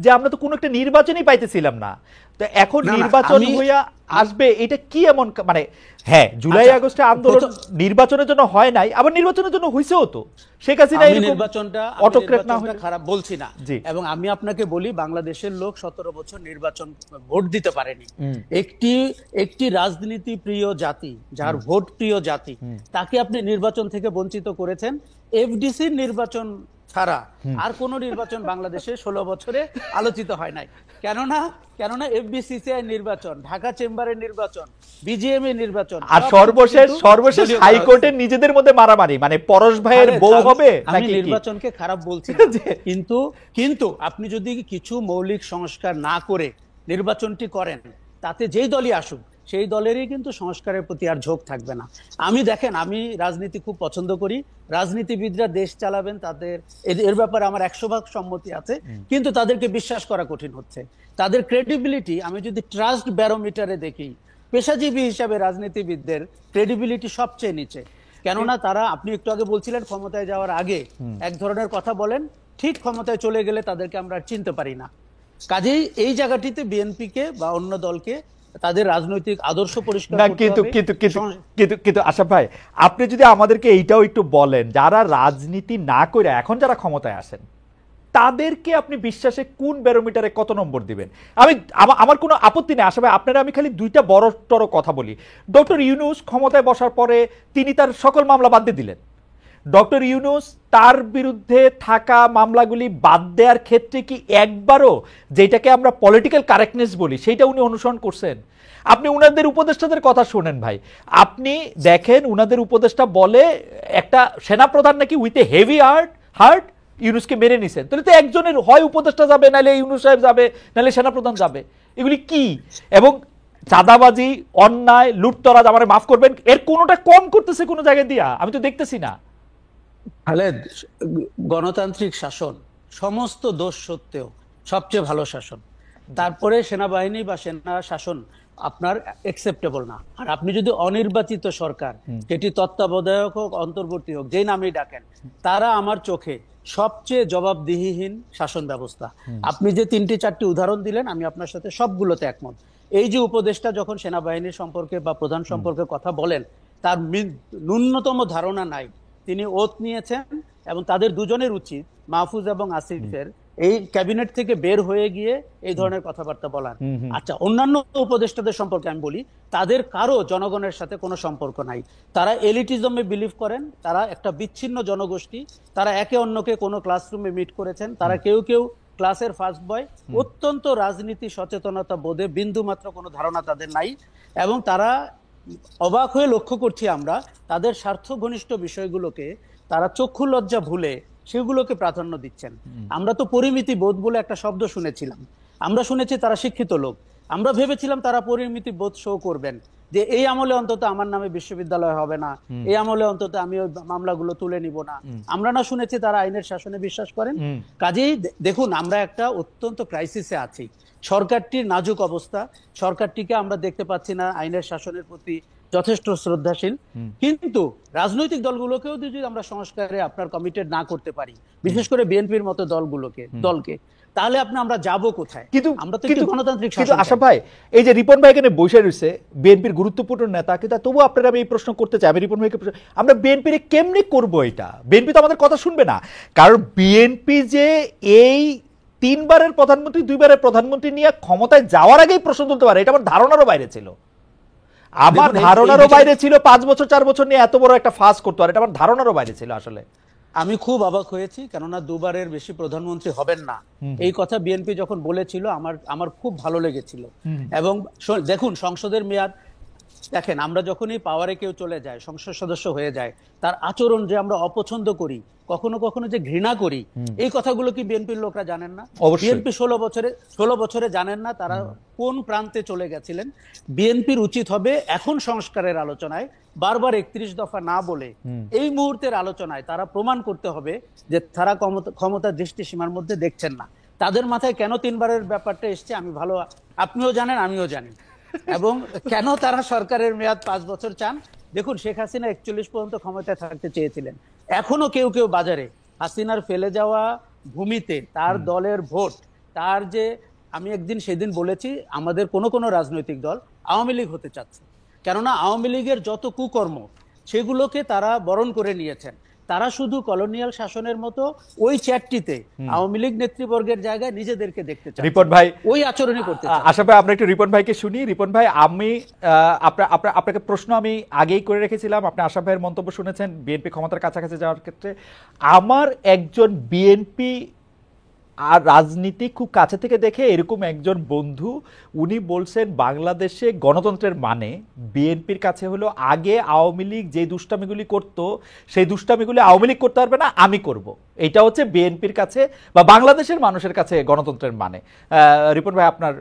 S1: যে আমরা তো কোনো একটা নির্বাচনই পাইতেছিলাম না। তো এখন নির্বাচন হইয়া আসবে, এটা কি এমন? মানে হ্যাঁ, জুলাই আগস্টে আন্দোলন নির্বাচনের জন্য হয় নাই, আবার নির্বাচনের জন্য হইছেও তো। শেখ হাসিনা
S3: নির্বাচনটা খারাপ বলছি না, এবং আমি আপনাকে বলি, বাংলাদেশের লোক 17 বছর নির্বাচন ভোট দিতে পারেনি। একটি রাজনীতি প্রিয় জাতি, যার ভোট প্রিয় জাতি, তাকে আপনি নির্বাচন থেকে বঞ্চিত করেছেন। এফডিসির নির্বাচন ছাড়া আর কোন নির্বাচন বাংলাদেশে 16 বছরে আলোচিত হয় নাই। কেননা এফবিসিসিআই নির্বাচন, ঢাকা চেম্বারের নির্বাচন, বিজিএম এর নির্বাচন,
S1: আর সর্বশেষ হাইকোর্টের নিজেদের মধ্যে মারামারি, মানে পরশ ভাইয়ের বউ হবে।
S3: আমি নির্বাচনকে খারাপ বলছি না, কিন্তু আপনি যদি কিছু মৌলিক সংস্কার না করে নির্বাচনটি করেন, তাতে যেই দলই আসুক সেই দলেরই কিন্তু সংস্কারের প্রতি আর ঝোঁক থাকবে না। দেখেন, আমি রাজনীতি খুব পছন্দ করি, রাজনীতিবিদরা দেশ চালাবেন, এর ব্যাপারে আমার 100% সম্মতি আছে, কিন্তু তাদেরকে বিশ্বাস করা কঠিন হচ্ছে। তাদের ক্রেডিবিলিটি, আমি যদি ট্রাস্ট ব্যারোমিটারে দেখি, পেশাজীবী হিসাবে রাজনীতিবিদদের ক্রেডিবিলিটি সবচেয়ে নিচে। কেননা তারা, আপনি একটু আগে বলছিলেন ক্ষমতায় যাওয়ার আগে এক ধরনের কথা বলেন, ঠিক ক্ষমতায় চলে গেলে তাদেরকে আমরা চিনতে পারি না। কাজেই এই জায়গাটিতে বিএনপিকে বা অন্য দলকে তাদের রাজনৈতিক আদর্শ পরিষ্কার করতে হবে।
S1: কিন্তু আশরাফ ভাই, আপনি যদি আমাদেরকে এইটাও একটু বলেন, যারা রাজনীতি না করে এখন যারা ক্ষমতায় আসেন, তাদেরকে আপনি বিশ্বাসে কোন ব্যারোমিটারে কত নম্বর দিবেন? আমার কোনো আপত্তি নেই আশা ভাই, আপনারা আমি খালি দুইটা বড় কথা বলি। ডক্টর ইউনূস ক্ষমতায় বসার পরে তিনি তার সকল মামলা বাদ দিয়ে দিলেন। ডক্টর ইউনূস তার বিরুদ্ধে থাকা মামলাগুলি বাদ দেওয়ার ক্ষেত্রে কি একবারও, যেটাকে আমরা পলিটিক্যাল কারেক্টনেস বলি, সেইটা উনি অনুসরণ করছেন? আপনি উনাদের উপদেষ্টাদের কথা শোনেন ভাই, আপনি দেখেন উনাদের উপদেষ্টা বলে একটা সেনাপ্রধান নাকি উইথ এ হেভি হার্ট ইউনূসকে মেনে নিছেন। তাহলে তো একজনের হয় উপদেষ্টা যাবে, নাহলে ইউনূস সাহেব যাবে, নাহলে সেনাপ্রধান যাবে। এগুলি কি? এবং চাঁদাবাজি, অন্যায়, লুটতরাজ, আমারে মাফ করবেন, এর কোনোটা কম করতেছে কোনো জায়গায় দিয়া? আমি তো দেখতেছি না।
S3: খালেদ, গণতান্ত্রিক শাসন সমস্ত দোষ সত্ত্বেও সবচেয়ে ভালো শাসন। তারপরে সেনাবাহিনী বা সেনা শাসন আপনার অ্যাকসেপ্টেবল না। আর আপনি যদি অনির্বাচিত সরকার, যেটি তত্ত্বাবধায়ক হোক, অন্তর্বর্তী হোক, যেই নামেই ডাকেন, তারা আমার চোখে সবচেয়ে জবাবদিহিহীন শাসন ব্যবস্থা। আপনি যে 3-4টি উদাহরণ দিলেন, আমি আপনার সাথে সবগুলোতে একমত। এই যে উপদেষ্টা যখন সেনাবাহিনীর সম্পর্কে বা প্রধান সম্পর্কে কথা বলেন, তার ন্যূনতম ধারণা নাই। তিনি ওথ নিয়েছেন এবং তাদের দুজনের উচিত, মাহফুজ এবং আসিফের, এই ক্যাবিনেট থেকে বের হয়ে গিয়ে এই ধরনের কথাবার্তা বলার। আচ্ছা, অন্যান্য উপদেষ্টাদের সম্পর্কে আমি বলি, তাদের কারো জনগণের সাথে কোনো সম্পর্ক নাই। তারা এলিটিজমে বিলিভ করেন, তারা একটা বিচ্ছিন্ন জনগোষ্ঠী, তারা একে অন্যকে কোনো ক্লাসরুমে মিট করেছেন, তারা কেউ ক্লাসের ফার্স্ট বয়, অত্যন্ত রাজনীতি সচেতনতা বোধে বিন্দুমাত্র কোনো ধারণা তাদের নাই, এবং তারা, অবাক হয়ে লক্ষ্য করছি আমরা, তাদের স্বার্থ ঘনিষ্ঠ বিষয়গুলোকে তারা চক্ষু লজ্জা ভুলে সেগুলোকে প্রাধান্য দিচ্ছেন। আমরা তো পরিমিতি বোধ বলে একটা শব্দ শুনেছিলাম, আমরা শুনেছি তারা শিক্ষিত লোক, আমরা ভেবেছিলাম তারা পরিমিতি বোধ শো করবেন, যে এই আমলে অন্তত আমার নামে বিশ্ববিদ্যালয় হবে না, এই আমলে অন্তত আমি ওই মামলাগুলো তুলে নিব না। আমরা না শুনেছি তারা আইনের শাসনে বিশ্বাস করেন। কাজেই দেখুন, আমরা একটা অত্যন্ত ক্রাইসিসে আছি। সরকারটির নাজুক অবস্থা, সরকারটিকে আমরা দেখতে পাচ্ছি না আইনের শাসনের প্রতি যথেষ্ট শ্রদ্ধাশীল। কিন্তু রাজনৈতিক দলগুলোকেও যদি আমরা সংস্কারে আপনার কমিটেড না করতে পারি, বিশেষ করে বিএনপির মতো দলকে, তাহলে আমরা যাব কোথায়? আমরা তো একটু গণতান্ত্রিক শাসন।
S1: কিন্তু আশা ভাই, এই যে রিপন ভাই এখানে বসে রয়েছে, বিএনপির গুরুত্বপূর্ণ নেতা, কিন্তু তবু আপনারা আমি এই প্রশ্ন করতে চাই, আমি রিপন ভাইকে, আমরা বিএনপির কেমনি করবো এটা? বিএনপি তো আমাদের কথা শুনবে না, কারণ বিএনপি যে এই 3 বারের প্রধানমন্ত্রী, 2 বারের প্রধানমন্ত্রী নিয়ে ক্ষমতায় যাওয়ার আগেই প্রশ্ন তুলতে পারে, এটা আমার ধারণারও বাইরে ছিল। আমার ধারণারও বাইরে ছিল 5 বছর 4 বছর নিয়ে এত বড় একটা ফাঁস করতে পারে, এটা আমার ধারণারও বাইরে ছিল আসলে।
S3: আমি খুব অবাক হয়েছি, কেননা দুবারের বেশি প্রধানমন্ত্রী হবেন না এই কথা বিএনপি যখন বলেছিল আমার আমার খুব ভালো লেগেছিল। এবং দেখুন, সংসদের মেয়াদ দেখেন, আমরা যখনই পাওয়ারে কেউ চলে যায়, সংসদ সদস্য হয়ে যায়, তার আচরণ যে আমরা অপছন্দ করি, কখনো কখনো যে ঘৃণা করি, এই কথাগুলো কি বিএনপির লোকরা জানেন না? বিএনপি 16 বছরে জানেন না তারা কোন প্রান্তে চলে গেছিলেন? বিএনপির উচিত হবে এখন সংস্কারের আলোচনায় বারবার 31 দফা না বলে এই মুহূর্তের আলোচনায় তারা প্রমাণ করতে হবে যে তারা ক্ষমতা দৃষ্টিসীমার মধ্যে দেখছেন না। তাদের মাথায় কেন 3বারের ব্যাপারটা এসছে আমি ভালো, আপনিও জানেন আমিও জানি। এবং কেন তারা সরকারের মেয়াদ 5 বছর চান? দেখুন, শেখ হাসিনা 41 পর্যন্ত ক্ষমতায় থাকতে চেয়েছিলেন। এখনো কেউ কেউ বাজারে হাসিনার ফেলে যাওয়া ভূমিতে তার দলের ভোট, তার যে, আমি একদিন সেদিন বলেছি আমাদের কোনো রাজনৈতিক দল আওয়ামী লীগ হতে চাচ্ছে, কেননা আওয়ামী লীগের যত কুকর্ম সেগুলোকে তারা বরণ করে নিয়েছেন। তারা শুধু কলোনিয়াল শাসনের মতো ওই চ্যাটটিতে আওয়ামী লীগ নেতৃবর্গের জায়গায় নিজেদেরকে দেখতে চান।
S1: রিপন ভাই
S3: ওই আচরণই করতে চান।
S1: আশা ভাই, আমরা একটু রিপন ভাইকে শুনি। রিপন ভাই, আমি আপনাকে প্রশ্ন আমি আগেই করে রেখেছিলাম, আপনি আশা ভাইয়ের মন্তব্য শুনেছেন বিএনপি ক্ষমতার কাছাকাছি যাওয়ার ক্ষেত্রে। আমার একজন বিএনপি আর রাজনীতি খুব কাছে থেকে দেখে এরকম একজন বন্ধু, উনি বলছেন বাংলাদেশে গণতন্ত্রের মানে বিএনপির কাছে হলো আগে আওয়ামী লীগ যে দুষ্টামিগুলি করতো সেই দুষ্টামিগুলি আওয়ামী লীগ করতে পারবে না, আমি করব। এটা হচ্ছে বিএনপির কাছে বা বাংলাদেশের মানুষের কাছে গণতন্ত্রের মানে। রিপন ভাই, আপনার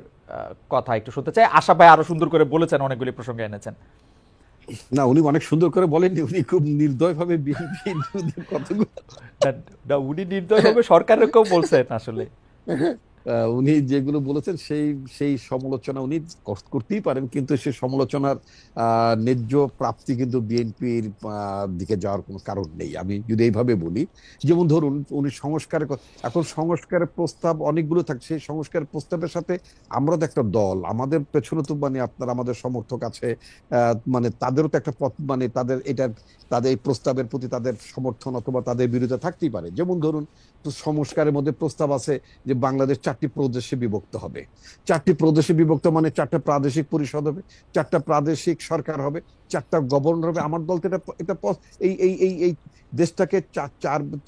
S1: কথা একটু শুনতে চাই। আশা ভাই আরো সুন্দর করে বলেছেন, অনেকগুলি প্রসঙ্গে এনেছেন।
S2: না, উনি অনেক সুন্দর করে বলেননি, উনি খুব নির্দয়ভাবে বিএনপির কথাগুলো,
S1: উনি নির্দয়ভাবে সরকারের কেউ বলছেন আসলে।
S2: উনি যেগুলো বলেছেন সেই সমালোচনা উনি করতেই পারেন, কিন্তু সেই সমালোচনার ন্যায্য প্রাপ্তি কিন্তু বিএনপির দিকে যাওয়ার কোনো কারণ নেই, আমি যদি এইভাবে বলি। যেমন ধরুন, উনি এখন সংস্কারের প্রস্তাব অনেকগুলো থাকে, সেই সংস্কারের প্রস্তাবের সাথে আমরা তো একটা দল, আমাদের পেছনে তো মানে আপনার আমাদের সমর্থক আছে, মানে তাদেরও তো একটা পথ, মানে তাদের এই প্রস্তাবের প্রতি তাদের সমর্থন অথবা তাদের বিরোধিতা থাকতেই পারে। যেমন ধরুন, সংস্কারের মধ্যে প্রস্তাব আছে যে বাংলাদেশ 4টি প্রদেশে বিভক্ত হবে। 4টি প্রদেশে বিভক্ত মানে 4টা প্রাদেশিক পরিষদ হবে, 4টা প্রাদেশিক সরকার হবে, 4টা গভর্নর হবে। আমার দল তো এটা এই এই এই এই দেশটাকে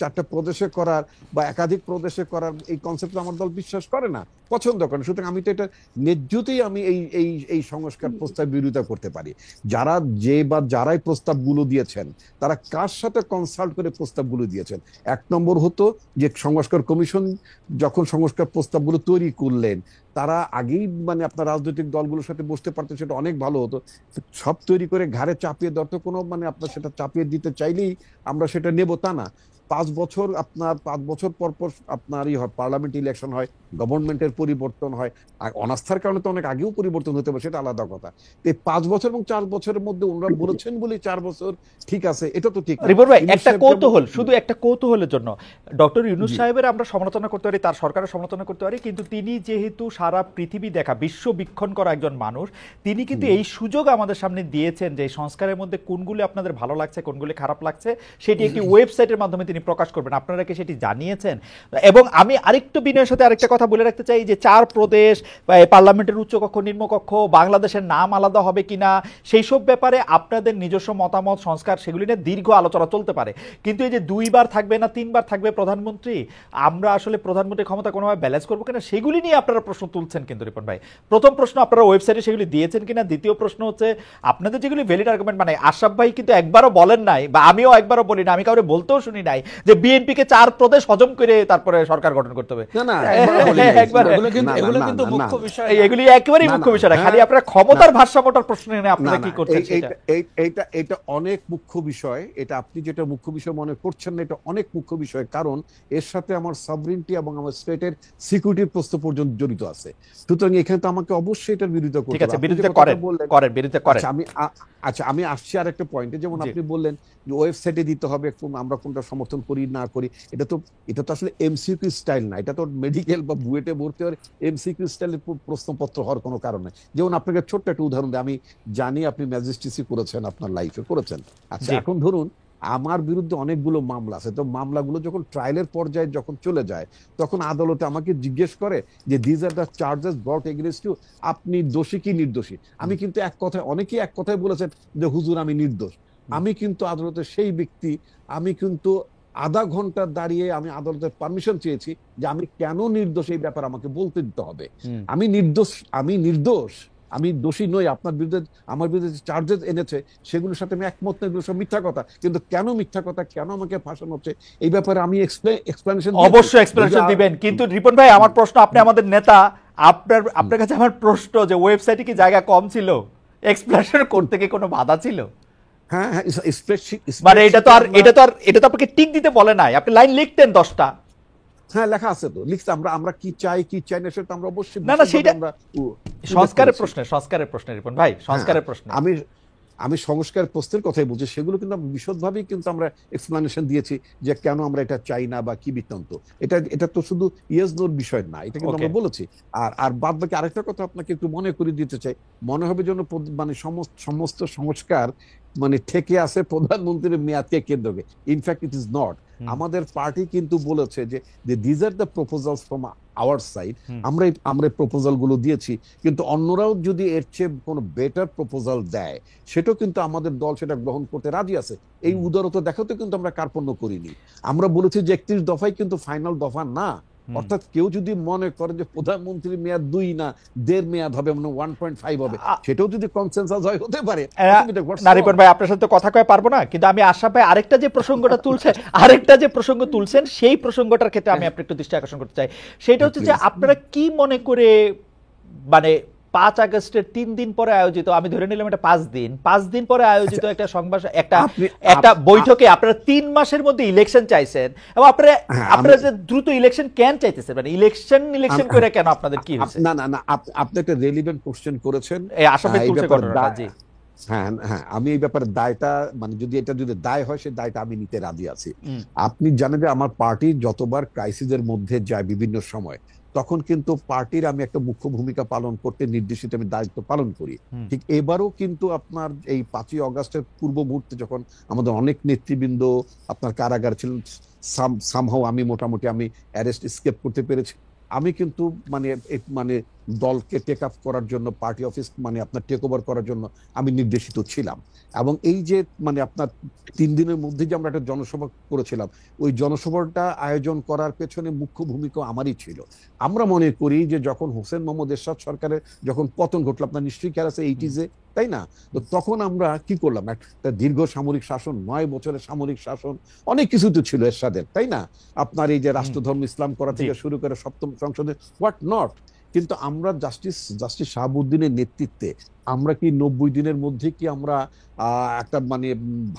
S2: 4টা প্রদেশে করার বা একাধিক প্রদেশে করার এই কনসেপ্ট আমার দল বিশ্বাস করে না, পছন্দ করে না। সুতরাং আমি তো এটা ন্যায্যতেই আমি এই সংস্কার প্রস্তাব বিরোধিতা করতে পারি। যারাই প্রস্তাবগুলো দিয়েছেন তারা কার সাথে কনসাল্ট করে প্রস্তাবগুলো দিয়েছেন? 1 নম্বর হতো যে সংস্কার কমিশন যখন সংস্কার প্রস্তাবগুলো তৈরি করলেন তারা আগেই মানে আপনার রাজনৈতিক দলগুলোর সাথে বসতে পারতেন, সেটা অনেক ভালো হতো। সব তৈরি করে ঘাড়ে চাপিয়ে দেওয়ার তো কোনো মানে আপনার সেটা চাপিয়ে দিতে চাইলেই আমরা সেটা নেব তা না। 5 বছর পর পর আপনার হয় পার্লামেন্ট ইলেকশন হয়, গভর্নমেন্টের পরিবর্তন হয়, আর অনাস্থার কারণে তো অনেক আগেও পরিবর্তন হতে পারে, সেটা আলাদা কথা। এই 5 বছর এবং 4 বছরের মধ্যে ওনারা বলেছেন বলে 4 বছর ঠিক আছে, এটা তো ঠিক না।
S1: রিপন ভাই, একটা কৌতূহল, শুধু একটা কৌতূহলের জন্য, ডক্টর ইউনূস সাহেবের আমরা সমালোচনা করতে পারি, তার সরকারের সমালোচনা করতে পারি, কিন্তু তিনি যেহেতু সারা পৃথিবী দেখা বিশ্ব বীক্ষণ করা একজন মানুষ, তিনি কিন্তু এই সুযোগ আমাদের সামনে দিয়েছেন যে সংস্কারের মধ্যে কোনগুলি আপনাদের ভালো লাগছে কোনগুলি খারাপ লাগছে সেটি একটি ওয়েবসাইটের মাধ্যমে তিনি প্রকাশ করবেন। আপনারা কি সেটি জানিয়েছেন? এবং আমি আরেকটু বিনয়ের সাথে আরেকটা কথা বলে রাখতে চাই যে 4 প্রদেশ, পার্লামেন্টের উচ্চকক্ষ নিম্নকক্ষ, বাংলাদেশের নাম আলাদা হবে কিনা, সেই সব ব্যাপারে আপনাদের নিজস্ব মতামত, সংস্কার, সেগুলি নিয়ে দীর্ঘ আলোচনা চলতে পারে। কিন্তু এই যে 2 বার থাকবে না 3 বার থাকবে প্রধানমন্ত্রী, আমরা আসলে প্রধানমন্ত্রীর ক্ষমতা কোনোভাবে ব্যালেন্স করবো কিনা সেগুলি নিয়ে আপনারা প্রশ্ন তুলছেন। কিন্তু রিপন ভাই, প্রথম প্রশ্ন, আপনারা ওয়েবসাইটে সেগুলি দিয়েছেন কিনা? দ্বিতীয় প্রশ্ন হচ্ছে আপনাদের যেগুলি ভ্যালিড আর্গুমেন্ট, মানে আশরাফ ভাই কিন্তু একবারও বলেন নাই, বা আমিও একবারও বলি না, আমি কাউকে বলতেও শুনি নাই যে বিএনপিকে 4 প্রদেশ হজম করে তারপরে সরকার গঠন করতে হবে। এগুলি একেবারেই মুখ্য বিষয় না, খালি আপনারা ক্ষমতার ভারসাম্যটার প্রশ্ন নিয়ে আপনারা কি করছেন
S2: এটা অনেক মুখ্য বিষয়। এটা আপনি যেটা মুখ্য বিষয় মনে করছেন না, এটা অনেক মুখ্য বিষয়, কারণ এর সাথে আমার সভরেনিটি এবং আমার স্টেটের সিকিউরিটির প্রশ্ন পর্যন্ত জড়িত আছে। সুতরাং এখানে তো আমাকে অবশ্যই এটার বিরোধিতা করতে হবে।
S1: ঠিক আছে, বিরোধিতা করেন, বিরোধিতা করেন।
S2: আচ্ছা, আমি আসছি আর একটা পয়েন্টে। যেমন আপনি বললেন যে ওয়েবসাইটে দিতে হবে আমরা কোনটা সমর্থন করি না করি, এটা তো আসলে এমসিকিউ স্টাইল না, এটা তো মেডিকেল বা বুয়েটে ভর্তি হওয়ার এমসিকিউ স্টাইলের প্রশ্নপত্র হওয়ার কোনো কারণ নেই। যেমন আপনাকে ছোট্ট একটা উদাহরণ দিই, আমি জানি আপনি ম্যাজিস্ট্রেসি করেছেন, আপনার লাইফে করেছেন। আচ্ছা, এখন ধরুন আমার বিরুদ্ধে অনেকগুলো মামলা আছে, তো মামলাগুলো যখন ট্রায়ালের পর্যায়ে যখন চলে যায় তখন আদালতে আমাকে জিজ্ঞেস করে যে this are the charges brought against you, আপনি দোষী কি নির্দোষী? আমি কিন্তু অনেকেই এক কথায় বলেছেন যে হুজুর আমি নির্দোষ। আমি কিন্তু আদালতে সেই ব্যক্তি, আমি কিন্তু আধা ঘন্টা দাঁড়িয়ে আমি আদালতের পারমিশন চেয়েছি যে আমি কেন নির্দোষ এই ব্যাপারে আমাকে বলতে দিতে হবে। আমি নির্দোষ, আমি দোষী নই। আপনার বিরুদ্ধে আমার বিরুদ্ধে চার্জেস এনেছে সেগুলোর সাথে আমি একমত নই, এগুলো সব মিথ্যা কথা। কিন্তু কেন মিথ্যা কথা, কেন আমাকে ফাঁসানো হচ্ছে এই ব্যাপারে আমি এক্সপ্লেনেশন
S1: অবশ্যই এক্সপ্লেনেশন দিবেন। কিন্তু রিপন ভাই, আমার প্রশ্ন, আপনি আমাদের নেতা, আপনার কাছে আমার প্রশ্ন যে ওয়েবসাইটে কি জায়গা কম ছিল? এক্সপ্লেনেশন করতে কি কোনো বাধা ছিল?
S2: হ্যাঁ হ্যাঁ, স্প্রেডশিট
S1: মানে এটা তো আপনাকে টিক দিতে বলে নাই, আপনি লাইন লিখতেন 10টা।
S2: হ্যাঁ লেখা আছে তো, লিখতে আমরা কি চাই কি চাই না সেটা আমরা অবশ্যই
S1: না সেটা
S2: আমরা
S1: সংস্কারের প্রশ্নে রিপন ভাই, সংস্কারের প্রশ্নে
S2: আমি সংস্কার প্রশ্নের কথাই বলছি। সেগুলো কিন্তু বিশদভাবেই কিন্তু আমরা এক্সপ্লেনেশন দিয়েছি যে কেন আমরা এটা চাই না বা কি বৃত্তান্ত। এটা তো শুধু ইয়েস নোর বিষয় না, এটা কিন্তু আমরা বলেছি। আর বাদ বাকি আরেকটা কথা আপনাকে একটু মনে করিয়ে দিতে চাই। মনে হবে যেন মানে সমস্ত সংস্কার মানে থেকে আসে প্রধানমন্ত্রীর মেয়াদকে কেন্দ্র করে। In fact it is not. আমাদের পার্টি কিন্তু বলেছে যে these are the proposals from our side, আমরা প্রপোজাল গুলো দিয়েছি, কিন্তু অন্যরাও যদি এর চেয়ে কোনো বেটার প্রপোজাল দেয় সেটাও কিন্তু আমাদের দল সেটা গ্রহণ করতে রাজি আছে। এই উদারতা দেখাতে কিন্তু আমরা কার্পণ্য করিনি। আমরা বলেছি যে 31 দফাই কিন্তু ফাইনাল দফা না। অর্থাৎ কেউ যদি মনে করে যে প্রধানমন্ত্রীর মেয়াদ 2 না 1.5 মেয়াদ হবে, মানে 1.5 হবে, সেটাও যদি কনসেনসাস হয় হতে পারে।
S1: না রিপন ভাই, আপনার সাথে কথা কয়ে পারবো না, কিন্তু আমি আশা পাই আরেকটা যে প্রসঙ্গ তুলছেন সেই প্রসঙ্গটার ক্ষেত্রে আমি আপনার একটু দৃষ্টি আকর্ষণ করতে চাই। সেটা হচ্ছে যে আপনারা কি মনে করে, মানে 5 আগস্টের 3 দিন পরে আয়োজিত, আমি ধরে নিলাম এটা 5 দিন পরে আয়োজিত একটা সংবাদ, একটা বৈঠকে আপনারা 3 মাসের মধ্যে ইলেকশন চাইছেন, এবং আপনারা যে দ্রুত ইলেকশন কেন চাইতেছেন, মানে ইলেকশন করে কেন, আপনাদের কি হয়েছে?
S2: না আপনি একটা রেলিভেন্ট কোশ্চেন করেছেন।
S1: আসামে তুলছে ঘটনাটা। জি
S2: হ্যাঁ হ্যাঁ, আমি এই ব্যাপারে দায়টা, মানে যদি দায় হয় সে দায়টা আমি নিতে রাজি আছি। আপনি জানেন যে আমার পার্টি যতবার ক্রাইসিসের মধ্যে যায় বিভিন্ন সময়, তখন কিন্তু পার্টির আমি একটা মুখ্য ভূমিকা পালন করতে নির্দেশিত আমি দায়িত্ব পালন করি। ঠিক এবারও কিন্তু আপনার এই 5ই অগাস্টের পূর্ব মুহূর্তে যখন আমাদের অনেক নেতৃবৃন্দ আপনার কারাগার ছিলেন, সামহাও আমি মোটামুটি অ্যারেস্ট স্কেপ করতে পেরেছি। আমি কিন্তু মানে দলকে টেক আপ করার জন্য, পার্টি অফিস মানে আপনার টেক ওভার করার জন্য আমি নির্দেশিত ছিলাম। এবং এই যে মানে আপনার 3 দিনের মধ্যে যে আমরা একটা জনসভা করেছিলাম, ওই জনসভাটা আয়োজন করার পেছনে মুখ্য ভূমিকা আমারই ছিল। আমরা মনে করি যে যখন হোসেন মোহাম্মদ এরশাদ সরকারের যখন পতন ঘটলো, আপনার নিশ্চয়ই খেয়াল আছে 80s, তাই না? তো তখন আমরা কি করলাম, একটা দীর্ঘ সামরিক শাসন, 9 বছরের সামরিক শাসন, অনেক কিছু তো ছিল এরশাদের, তাই না? আপনার এই যে রাষ্ট্রধর্ম ইসলাম করা থেকে শুরু করে 7ম সংসদে হোয়াট নট। কিন্তু আমরা জাস্টিস শাহাবুদ্দিনের নেতৃত্বে আমরা কি 90 দিনের মধ্যে কি আমরা একটা মানে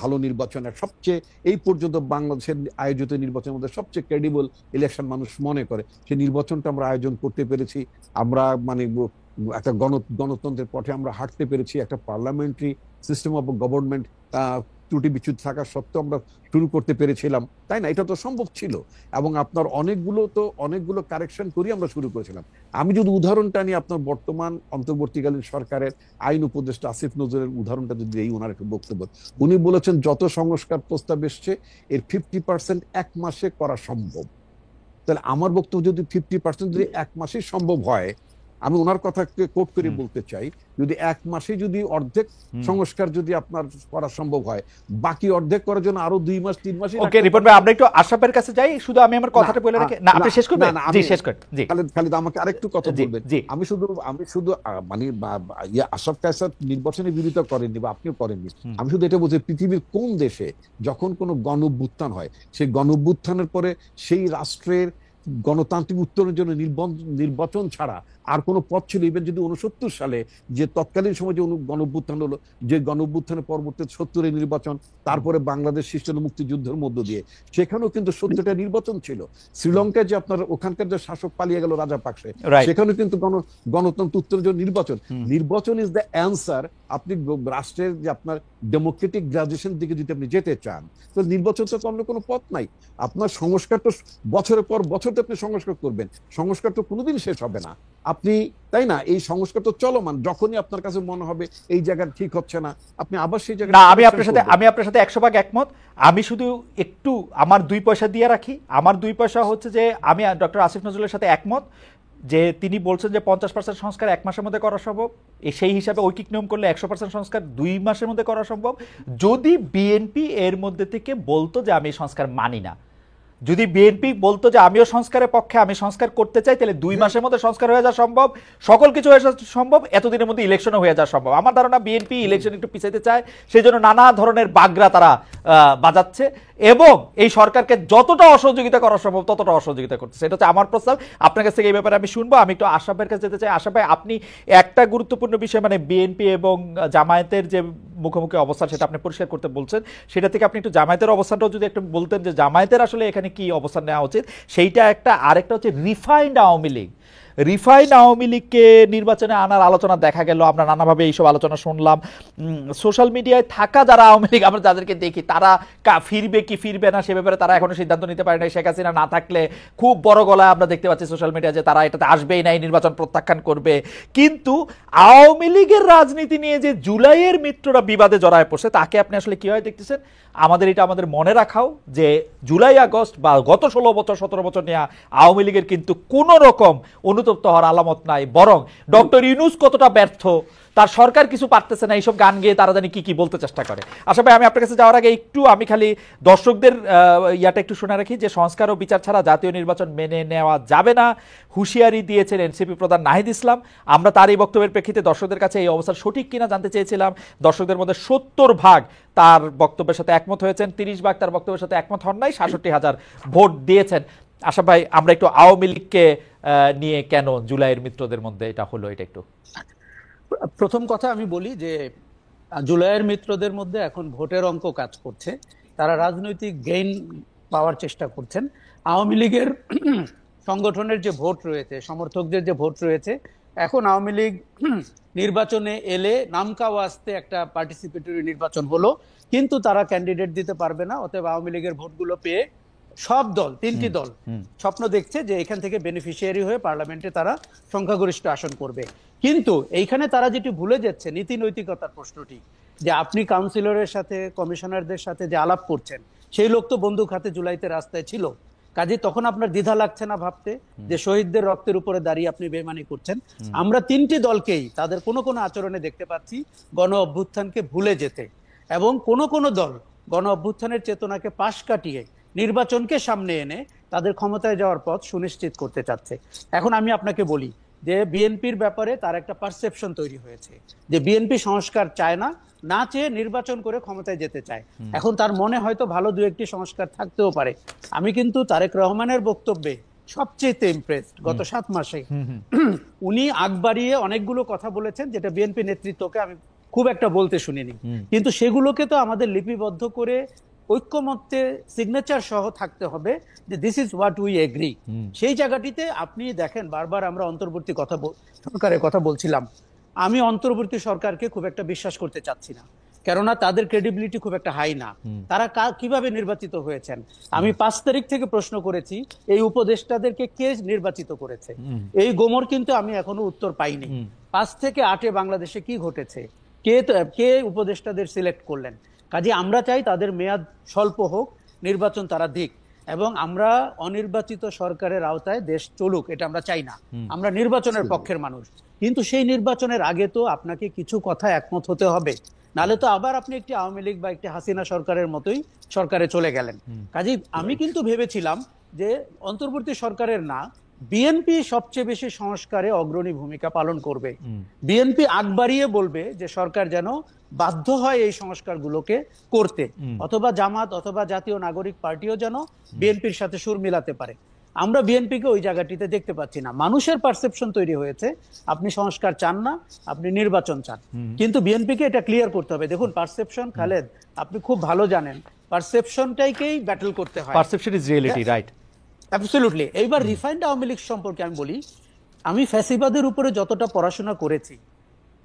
S2: ভালো নির্বাচনের, সবচেয়ে এই পর্যন্ত বাংলাদেশের আয়োজিত নির্বাচনের মধ্যে সবচেয়ে ক্রেডিবল ইলেকশন মানুষ মনে করে সেই নির্বাচনটা আমরা আয়োজন করতে পেরেছি। আমরা মানে একটা গণতন্ত্রের পথে আমরা হাঁটতে পেরেছি। একটা পার্লামেন্টারি সিস্টেম অফ গভর্নমেন্ট ত্রুটি বিচ্যুত থাকা সত্ত্বেও আমরা শুরু করতে পেরেছিলাম, তাই না? এটা তো সম্ভব ছিল। এবং আপনার অনেকগুলো কারেকশন করি আমরা শুরু করেছিলাম। আমি যদি উদাহরণটা নিয়ে আপনার বর্তমান অন্তর্বর্তীকালীন সরকারের আইন উপদেষ্টা আসিফ নজরুলের উদাহরণটা যদি এই, ওনার একটা বক্তব্য, উনি বলেছেন যত সংস্কার প্রস্তাব এসছে এর 50% 1 মাসে করা সম্ভব। তাহলে আমার বক্তব্য যদি 50% যদি 1 মাসে সম্ভব হয়, আমি ওনার কথাকে কোট করে বলতে চাই, যদি 1 মাসে যদি অর্ধেক সংস্কার যদি আপনার করা সম্ভব হয়, বাকি অর্ধেক করার জন্য আরো 2 মাস 3 মাস।
S1: ওকে রিপন ভাই, আমরা একটু আশরাফের কাছে যাই। শুধু আমি আমার কথাটা বলে রাখি। না আপনি শেষ করবেন? জি শেষ করেন। জি
S2: খালিদ আমাকে আরেকটু কথা বলবেন। আমি শুধু মানে আশরাফ কায়সার নির্বাচনে বিরোধিতা করেননি বা আপনিও করেননি। আমি শুধু এটা বলছি, পৃথিবীর কোন দেশে যখন কোনো গণঅভ্যুত্থান হয়, সেই গণঅভ্যুত্থানের পরে সেই রাষ্ট্রের গণতান্ত্রিক উত্তরণের জন্য নির্বাচন ছাড়া আর কোনো পথ ছিল? ইভেন যদি 69 সালে যে তৎকালীন সময় যে গণঅভ্যুত্থান হলো, যে গণঅভ্যুত্থানের পরবর্তী 70-এর নির্বাচন, তারপরে বাংলাদেশ সৃষ্টি মুক্তিযুদ্ধের মধ্য দিয়ে, সেখানেও কিন্তু 70টা নির্বাচন ছিল। শ্রীলঙ্কায় যে আপনার ওখানকার যে শাসক পালিয়ে গেল রাজা পাকসে, সেখানেও কিন্তু গণতন্ত্র উত্তরের জন্য নির্বাচন ইজ দ্য অ্যান্সার। আপনি রাষ্ট্রের যে আপনার ডেমোক্রেটিক গ্রাজুয়েশন দিকে যদি আপনি যেতে চান, তো নির্বাচন তো অন্য কোনো পথ নাই। আপনার সংস্কার তো বছরের পর বছর আপনি সংস্কার করবেন, সংস্কার তো কোনোদিন শেষ হবে না। আপনি, তাই না? এই সংস্কার তো চলমান। যখনই আপনার কাছে মনে হবে এই জায়গা ঠিক হচ্ছে না, আপনি আবার সেই জায়গা।
S1: না, আমি আপনার সাথে 100% একমত। আমি শুধু একটু আমার 2 পয়সা দিয়ে রাখি। আমার 2 পয়সা হচ্ছে যে আমি ডক্টর আসিফ নজরুলের সাথে একমত যে তিনি বলছেন যে 50% সংস্কার 1 মাসের মধ্যে করা সম্ভব। সেই হিসাবে ঐকিক নিয়ম করলে 100% সংস্কার 2 মাসের মধ্যে করা সম্ভব, যদি বিএনপি এর মধ্যে থেকে বলতো যে আমি এই সংস্কার মানি না। যদি বিএনপি বলতো যে আমিও সংস্কারের পক্ষে, আমি সংস্কার করতে চাই, তাহলে 2 মাসের মধ্যে সংস্কার হয়ে যাওয়া সম্ভব, সকল কিছু হয়ে যাওয়া সম্ভব, এতদিনের মধ্যে ইলেকশনও হয়ে যাওয়া সম্ভব। আমার ধারণা বিএনপি ইলেকশন একটু পিছাইতে চায়, সেই জন্য নানা ধরনের বাগরা তারা বাজাচ্ছে এবং এই সরকারকে যতটা অসহযোগিতা করা সম্ভব ততটা অসহযোগিতা করতেছে। এটা হচ্ছে আমার প্রস্তাব। আপনার কাছ থেকে এই ব্যাপারে আমি শুনবো। আমি একটু আশরাফ ভাইয়ের কাছে যেতে চাই। আশরাফ ভাই, আপনি একটা গুরুত্বপূর্ণ বিষয়, মানে বিএনপি এবং জামায়াতের যে মুখোমুখি অবস্থান, সেটা আপনি পরিষ্কার করতে বলছেন, সেটা থেকে আপনি একটু জামায়াতের অবস্থানটাও যদি একটু বলতেন যে জামায়াতের আসলে এখানে কি অবস্থান নেওয়া উচিত, সেইটা একটা। আরেকটা হচ্ছে রিফাইন্ড আওয়ামী লীগ। রিফাইন্ড আওয়ামী লীগকে নির্বাচনে আনার আলোচনা দেখা গেল, আমরা নানাভাবে এইসব আলোচনা শুনলাম। সোশ্যাল মিডিয়ায় থাকা যারা আওয়ামী লীগ আমরা যাদেরকে দেখি, তারা ফিরবে কি ফিরবে না সে ব্যাপারে তারা এখনো সিদ্ধান্ত নিতে পারে না। শেখ হাসিনা না থাকলে খুব বড় গলায় আমরা দেখতে পাচ্ছি সোশ্যাল মিডিয়া যে তারা এটাতে আসবেই না, এই নির্বাচন প্রত্যাখ্যান করবে। কিন্তু আওয়ামী লীগের রাজনীতি নিয়ে যে জুলাইয়ের মিত্ররা বিবাদে জড়ায় পড়ছে, তাকে আপনি আসলে কিভাবে দেখতেছেন? এটা আমাদের মনে রাখাও যে জুলাই আগস্ট বা গত 16 বছর 17 বছর নিয়ে আওয়ামী লীগের কিন্তু কোনো রকম অনুতপ্ত হওয়ার আলামত নাই, বরং ডক্টর ইউনূস কতটা ব্যর্থ, তার সরকার কিছু পারতেছে না, এইসব গান গেয়ে তারা জানি কি কি বলতে চেষ্টা করে। আশা ভাই, আমি আপনার কাছে যাওয়ার আগে একটু আমি খালি দর্শকদের ইয়াটা একটু শুনে রাখি যে সংস্কার ও বিচার ছাড়া জাতীয় নির্বাচন মেনে নেওয়া যাবে না, হুঁশিয়ারি দিয়েছেন এনসিপি প্রধান নাহিদ ইসলাম। আমরা তার এই বক্তব্যের প্রেক্ষিতে দর্শকদের কাছে এই অবস্থা সঠিক কিনা জানতে চেয়েছিলাম। দর্শকদের মধ্যে 70% তার বক্তব্যের সাথে একমত হয়েছেন, 30% তার বক্তব্যের সাথে একমত হন নাই, 66,000 ভোট দিয়েছেন। আশা ভাই, আমরা একটু আওয়ামী লীগকে নিয়ে কেন জুলাইয়ের মিত্রদের মধ্যে এটা হলো, এটা একটু।
S3: প্রথম কথা আমি বলি যে জুলাইয়ের মিত্রদের মধ্যে এখন ভোটের অঙ্ক কাজ করছে, তারা রাজনৈতিক গেইন পাওয়ার চেষ্টা করছেন। আওয়ামী লীগের সংগঠনের যে ভোট রয়েছে, সমর্থকদের যে ভোট রয়েছে, এখন আওয়ামী লীগ নির্বাচনে এলে নামকা ওয়াস্তে একটা পার্টিসিপেটরি নির্বাচন হলো, কিন্তু তারা ক্যান্ডিডেট দিতে পারবে না। অতএব আওয়ামী লীগের ভোটগুলো পেয়ে সব দল, 3টি দল স্বপ্ন দেখছে যে এখান থেকে বেনিফিশিয়ারি হয়ে পার্লামেন্টে তারা সংখ্যাগরিষ্ঠ আসন করবে। কিন্তু এইখানে তারা যেটি ভুলে যাচ্ছে, নীতি নৈতিকতার প্রশ্নটি, যে আপনি কাউন্সিলরের সাথে কমিশনারদের সাথে যে আলাপ করছেন, সেই লোক তো বন্দুক হাতে জুলাইতে রাস্তায় ছিল। কাজে তখন আপনার দ্বিধা লাগছে না ভাবতে যে শহীদদের রক্তের উপরে দাঁড়িয়ে আপনি বেইমানি করছেন? আমরা 3টি দলকেই তাদের কোনো কোনো আচরণে দেখতে পাচ্ছি গণ অভ্যুত্থানকে ভুলে যেতে, এবং কোনো দল গণ অভ্যুত্থানের চেতনাকে পাশ কাটিয়ে নির্বাচনকে সামনে এনে তাদের ক্ষমতায় যাওয়ার পথ সুনিশ্চিত করতে চাচ্ছে। এখন আমি আপনাকে বলি যে বিএনপির ব্যাপারে তার একটা পারসেপশন তৈরি হয়েছে যে বিএনপি সংস্কার চায় না, না চেয়ে নির্বাচন করে ক্ষমতায় যেতে চায়। এখন তার মনে হয়তো ভালো 2-1টি সংস্কার থাকতেও পারে। আমি কিন্তু তারেক রহমানের বক্তব্যে সবচেয়ে ইমপ্রেসড গত 7 মাসে। উনি আগ বাড়িয়ে অনেকগুলো কথা বলেছেন যেটা বিএনপি নেতৃত্বকে আমি খুব একটা বলতে শুনিনি, কিন্তু সেগুলোকে তো আমাদের লিপিবদ্ধ করে ঐক্যমত্যে সিগনেচার সহ থাকতে হবে যে this is what we agri. সেই জায়গাটিতে আপনি দেখেন, বারবার আমরা অন্তর্বর্তী সরকারের কথা বলছিলাম। আমি অন্তর্বর্তী সরকারকে খুব একটা বিশ্বাস করতে চাচ্ছি না, কেননা তাদের ক্রেডিবিলিটি খুব একটা হাই না। তারা কিভাবে নির্বাচিত হয়েছেন? আমি 5 তারিখ থেকে প্রশ্ন করেছি এই উপদেষ্টাদেরকে কে নির্বাচিত করেছে, এই গোমর কিন্তু আমি এখনো উত্তর পাইনি। 5 থেকে 8-এ বাংলাদেশে কি ঘটেছে, কে উপদেষ্টাদের সিলেক্ট করলেন? কাজে আমরা চাই তাদের মেয়াদ স্বল্প হোক, নির্বাচন তারা দিক, এবং আমরা অনির্বাচিত সরকারের আওতায় দেশ চলুক, এটা আমরা চাই না। আমরা নির্বাচনের পক্ষের মানুষ, কিন্তু সেই নির্বাচনের আগে তো আপনাকে কিছু কথা একমত হতে হবে, নালে তো আবার আপনি একটি আওয়ামী লীগ বা একটি হাসিনা সরকারের মতোই সরকারে চলে গেলেন। কাজেই আমি কিন্তু ভেবেছিলাম যে অন্তর্বর্তী সরকারের না, বিএনপি সবচেয়ে বেশি সংস্কারে অগ্রণী ভূমিকা পালন করবে। বিএনপি আগ বাড়িয়ে বলবে যে সরকার যেন বাধ্য হয় এই সংস্কারগুলোকে করতে, অথবা জামাত অথবা জাতীয় নাগরিক পার্টিও যেন বিএনপির সাথে সুর মিলাতে পারে। আমরা বিএনপিকে ওই জায়গাটিতে দেখতে পাচ্ছি না। মানুষের পারসেপশন তৈরি হয়েছে আপনি সংস্কার চান না, আপনি নির্বাচন চান, কিন্তু বিএনপিকে এটা ক্লিয়ার করতে হবে। দেখুন পারসেপশন, খালেদ আপনি খুব ভালো জানেন, পারসেপশনটাকেই ব্যাটল করতে হয়।
S1: Perception is reality, right?
S3: Absolutely. এইবার রিফাইন্ড আওয়ামী লীগ সম্পর্কে আমি বলি, আমি ফ্যাসিবাদের উপরে যতটা পড়াশোনা করেছি,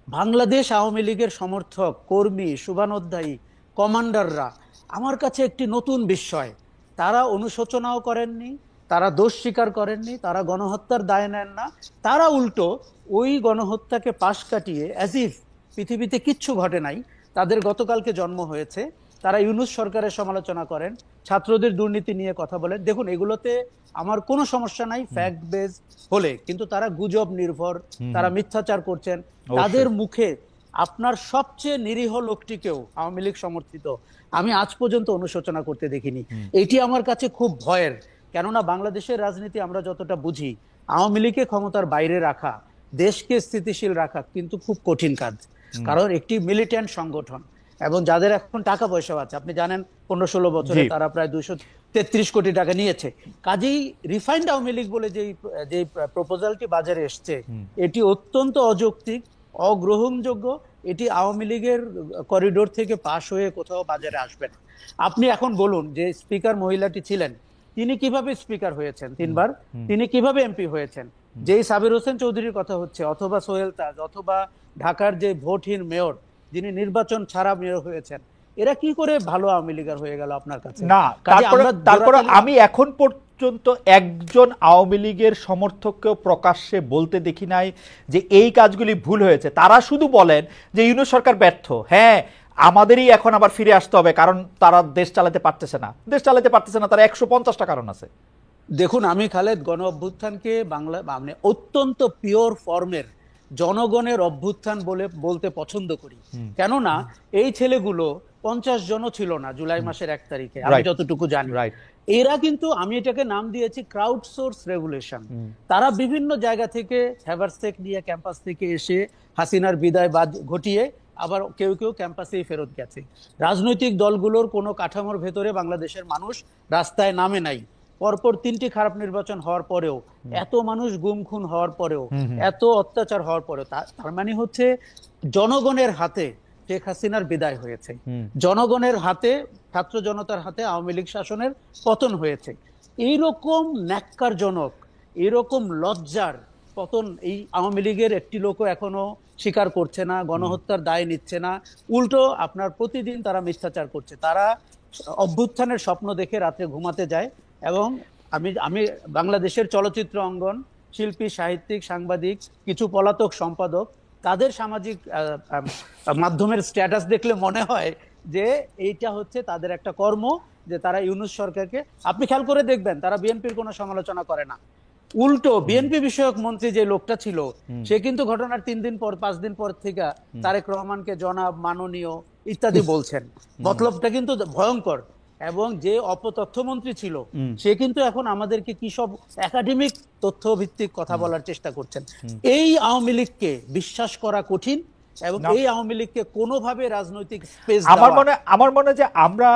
S3: বাংলাদেশ আওয়ামী লীগের সমর্থক, কর্মী, শুভানুধ্যায়ী, কমান্ডাররা আমার কাছে একটি নতুন বিস্ময়। তারা অনুশোচনাও করেননি, তারা দোষ স্বীকার করেননি, তারা গণহত্যার দায় নেন না, তারা উল্টো ওই গণহত্যাকে পাশ কাটিয়ে অ্যাজ ইফ পৃথিবীতে কিচ্ছু ঘটে নাই, তাদের গতকালকে জন্ম হয়েছে, তারা ইউনূস সরকারের সমালোচনা করেন, ছাত্রদের দুর্নীতি নিয়ে কথা বলেন। দেখুন এগুলোতে আমার কোনো সমস্যা নাই ফ্যাক্ট বেস হলে, কিন্তু তারা গুজব নির্ভর, তারা মিথ্যাচার করছেন, তাদের মুখে আপনার সবচেয়ে নিরীহ লোকটিকেও আওয়ামী লীগ সমর্থিত আমি আজ পর্যন্ত অনুশোচনা করতে দেখিনি। এটি আমার কাছে খুব ভয়ের, কেননা বাংলাদেশের রাজনীতি আমরা যতটা বুঝি, আওয়ামী লীগকে ক্ষমতার বাইরে রাখা, দেশকে স্থিতিশীল রাখা কিন্তু খুব কঠিন কাজ। কারণ একটি মিলিটেন্ট সংগঠন এবং যাদের এখন টাকা পয়সা আছে, আপনি জানেন 15-16 বছরে তারা প্রায় 233 কোটি টাকা নিয়েছে। কাজেই রিফাইন্ড আওয়ামী লীগ বলে যে প্রপোজালটি বাজারে এসছে, এটি অত্যন্ত অযৌক্তিক, অগ্রহণযোগ্য। এটি আওয়ামী লীগের করিডোর থেকে পাশ হয়ে কোথাও বাজারে আসবে না। আপনি এখন বলুন যে স্পিকার মহিলাটি ছিলেন, তিনি কিভাবে স্পিকার হয়েছেন 3 বার, তিনি কিভাবে এমপি হয়েছেন? যেই সাবির হোসেন চৌধুরীর কথা হচ্ছে, অথবা সোহেল তাজ, অথবা ঢাকার যে ভোটহীন মেয়র যিনি নির্বাচন ছাড়া মেয়র হয়েছেন, এরা কি করে ভালো আওয়ামী লীগার হয়ে গেল আপনার কাছে?
S1: না, তারপরে আমি এখন পর্যন্ত একজন আওয়ামী লীগের সমর্থককেও প্রকাশ্যে বলতে দেখি নাই যে এই কাজগুলি ভুল হয়েছে। তারা শুধু বলেন যে ইউনূস সরকার ব্যর্থ, হ্যাঁ আমাদেরই এখন আবার ফিরে আসতে হবে, কারণ তারা দেশ চালাতে পারতেছে না, তারা 150টা কারণ আছে।
S3: দেখুন, আমি খালেদ গণ অভ্যুত্থানকে বাংলা মানে অত্যন্ত পিওর ফর্মের জনগণের অভ্যুত্থান বলতে পছন্দ করি। কেননা এই ছেলেগুলো 50 জনও ছিল না জুলাই মাসের 1 তারিখে, আমি যতটুকু জানি। এরা কিন্তু, আমি এটাকে নাম দিয়েছি ক্রাউড সোর্স রেগুলেশন। তারা বিভিন্ন জায়গা থেকে হ্যাভারসেক নিয়ে ক্যাম্পাস থেকে এসে হাসিনার বিদায় ঘটিয়ে আবার কেউ কেউ ক্যাম্পাসেই ফেরত গেছে। রাজনৈতিক দলগুলোর কোনো কাঠামোর ভেতরে বাংলাদেশের মানুষ রাস্তায় নামে নাই। পরপর 3টি খারাপ নির্বাচন হওয়ার পরেও, এত মানুষ গুম খুন হওয়ার পরেও, এত অত্যাচার হওয়ার পরেও, তার মানে হচ্ছে জনগণের হাতে শেখ হাসিনার বিদায় হয়েছে, জনগণের হাতে, ছাত্র জনতার হাতে আওয়ামী লীগ শাসনের পতন হয়েছে। এইরকম ন্যাক্কারজনক, এরকম লজ্জার পতন এই আওয়ামী লীগের একটি লোকও এখনো স্বীকার করছে না, গণহত্যার দায় নিচ্ছে না। উল্টো আপনার প্রতিদিন তারা মিথ্যাচার করছে। তারা অভ্যুত্থানের স্বপ্ন দেখে রাতে ঘুমাতে যায়। এবং আমি বাংলাদেশের চলচ্চিত্র অঙ্গন, শিল্পী, সাহিত্যিক, সাংবাদিক, কিছু পলাতক সম্পাদক, তাদের সামাজিক মাধ্যমের স্ট্যাটাস দেখলে মনে হয় যে এইটা হচ্ছে তাদের একটা কর্ম, যে তারা ইউনূস সরকারকে, আপনি খেয়াল করে দেখবেন তারা বিএনপির কোনো সমালোচনা করে না। উল্টো বিএনপি বিষয়ক মন্ত্রী যে লোকটা ছিল, সে কিন্তু ঘটনার 3 দিন পর 5 দিন পর থেকে তারেক রহমানকে জনাব, মাননীয় ইত্যাদি বলছেন। মতলবটা কিন্তু ভয়ঙ্কর। এবং যে অপতথ্যমন্ত্রী ছিল, সে কিন্তু এখন আমাদেরকে কি সব একাডেমিক তথ্য ভিত্তিক কথা বলার চেষ্টা করছেন। এই আওয়ামী লীগকে বিশ্বাস করা কঠিন, এবং এই আওয়ামী লীগকে কোনোভাবে রাজনৈতিক স্পেস,
S1: আমার মনে যে আমরা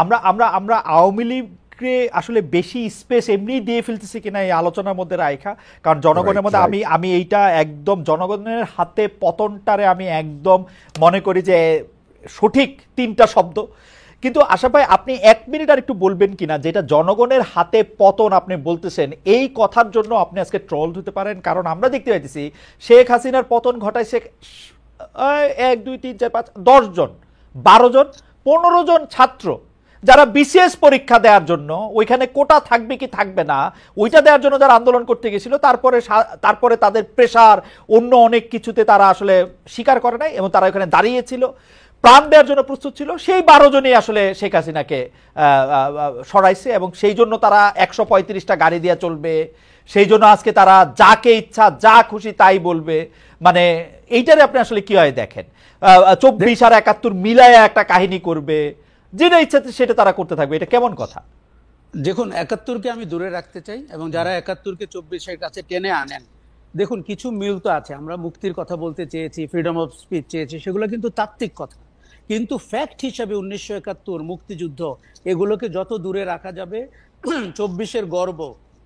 S1: আমরা আমরা আমরা আওয়ামী লীগকে আসলে বেশি স্পেস এমনি দিয়ে ফেলতেছি কিনা এই আলোচনার মধ্যে রাখা। কারণ জনগণের মধ্যে আমি এইটা একদম জনগণের হাতে পতনটারে আমি একদম মনে করি যে সঠিক 3টা শব্দ। কিন্তু আশা ভাই, আপনি 1 মিনিট আর একটু বলবেন কিনা, যেটা জনগণের হাতে পতন আপনি বলতেছেন, এই কথার জন্য আপনি আজকে ট্রল হতে পারেন। কারণ আমরা দেখতে পাইতেছি শেখ হাসিনার পতন ঘটাইছে 1, 2, 3, 4, 5, 10 জন, 12 জন, 15 জন ছাত্র, যারা বিসিএস পরীক্ষা দেওয়ার জন্য, ওইখানে কোটা থাকবে কি থাকবে না ওইটা দেওয়ার জন্য যারা আন্দোলন করতে গেছিল, তারপরে তাদের প্রেশার, অন্য অনেক কিছুতে তারা আসলে স্বীকার করে নাই এবং তারা ওখানে দাঁড়িয়েছিল, প্রাণ দেওয়ার জন্য প্রস্তুত ছিল। সেই 12 জনই আসলে শেখ হাসিনাকে সরাইছে, এবং সেই জন্য তারা 135টা গাড়ি দিয়ে চলবে, সেই জন্য আজকে তারা যাকে ইচ্ছা যা খুশি তাই বলবে। মানে এইটারে আপনি আসলে কি হয় দেখেন, 24 আর 71 মিলায় একটা কাহিনী করবে, যেটা ইচ্ছা সেটা তারা করতে থাকবে। এটা কেমন কথা?
S3: দেখুন, 71কে আমি দূরে রাখতে চাই, এবং যারা 71কে 24-এর কাছে টেনে আনেন, দেখুন কিছু মিল তো আছে। আমরা মুক্তির কথা বলতে চেয়েছি, ফ্রিডম অফ স্পিচ চেয়েছি, সেগুলো কিন্তু তাত্ত্বিক কথা। কিন্তু ফ্যাক্ট হিসাবে 1971 মুক্তিযুদ্ধ, এগুলোকে যত দূরে রাখা যাবে 24-এর গর্ব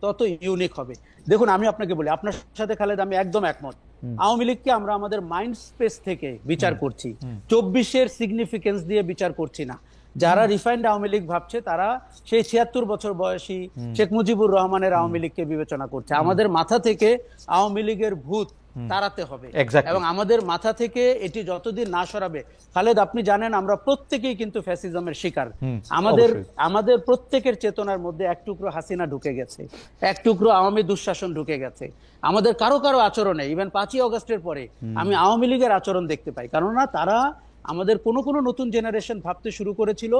S3: তত ইউনিক হবে। দেখুন, আমি আপনাকে বলি, আপনার সাথে খালেদ আমি একদম একমত। আওয়ামী লীগকে আমরা আমাদের মাইন্ড স্পেস থেকে বিচার করছি, 24-এর সিগনিফিকেন্স দিয়ে বিচার করছি না। যারা রিফাইন্ড আওয়ামী লীগ ভাবছে, তারা সেই 76 বছর বয়সী শেখ মুজিবুর রহমানের আওয়ামী লীগকে বিবেচনা করছে। আমাদের মাথা থেকে আওয়ামী লীগের ভূত তাড়াতে হবে, এবং আমাদের মাথা থেকে এটি যতদিন না সরাবে, খালেদ আপনি জানেন আমরা প্রত্যেকেই কিন্তু ফ্যাসিজমের শিকার। আমাদের প্রত্যেকের চেতনার মধ্যে এক টুকরো হাসিনা ঢুকে গেছে, এক টুকরো আওয়ামী দুঃশাসন ঢুকে গেছে। আমাদের কারো কারো আচরণে, ইভেন 5ই অগস্টের পরে আমি আওয়ামী লীগের আচরণ দেখতে পাই, কেননা তারা আমাদের কোনো কোনো নতুন জেনারেশন ভাবতে শুরু করেছিল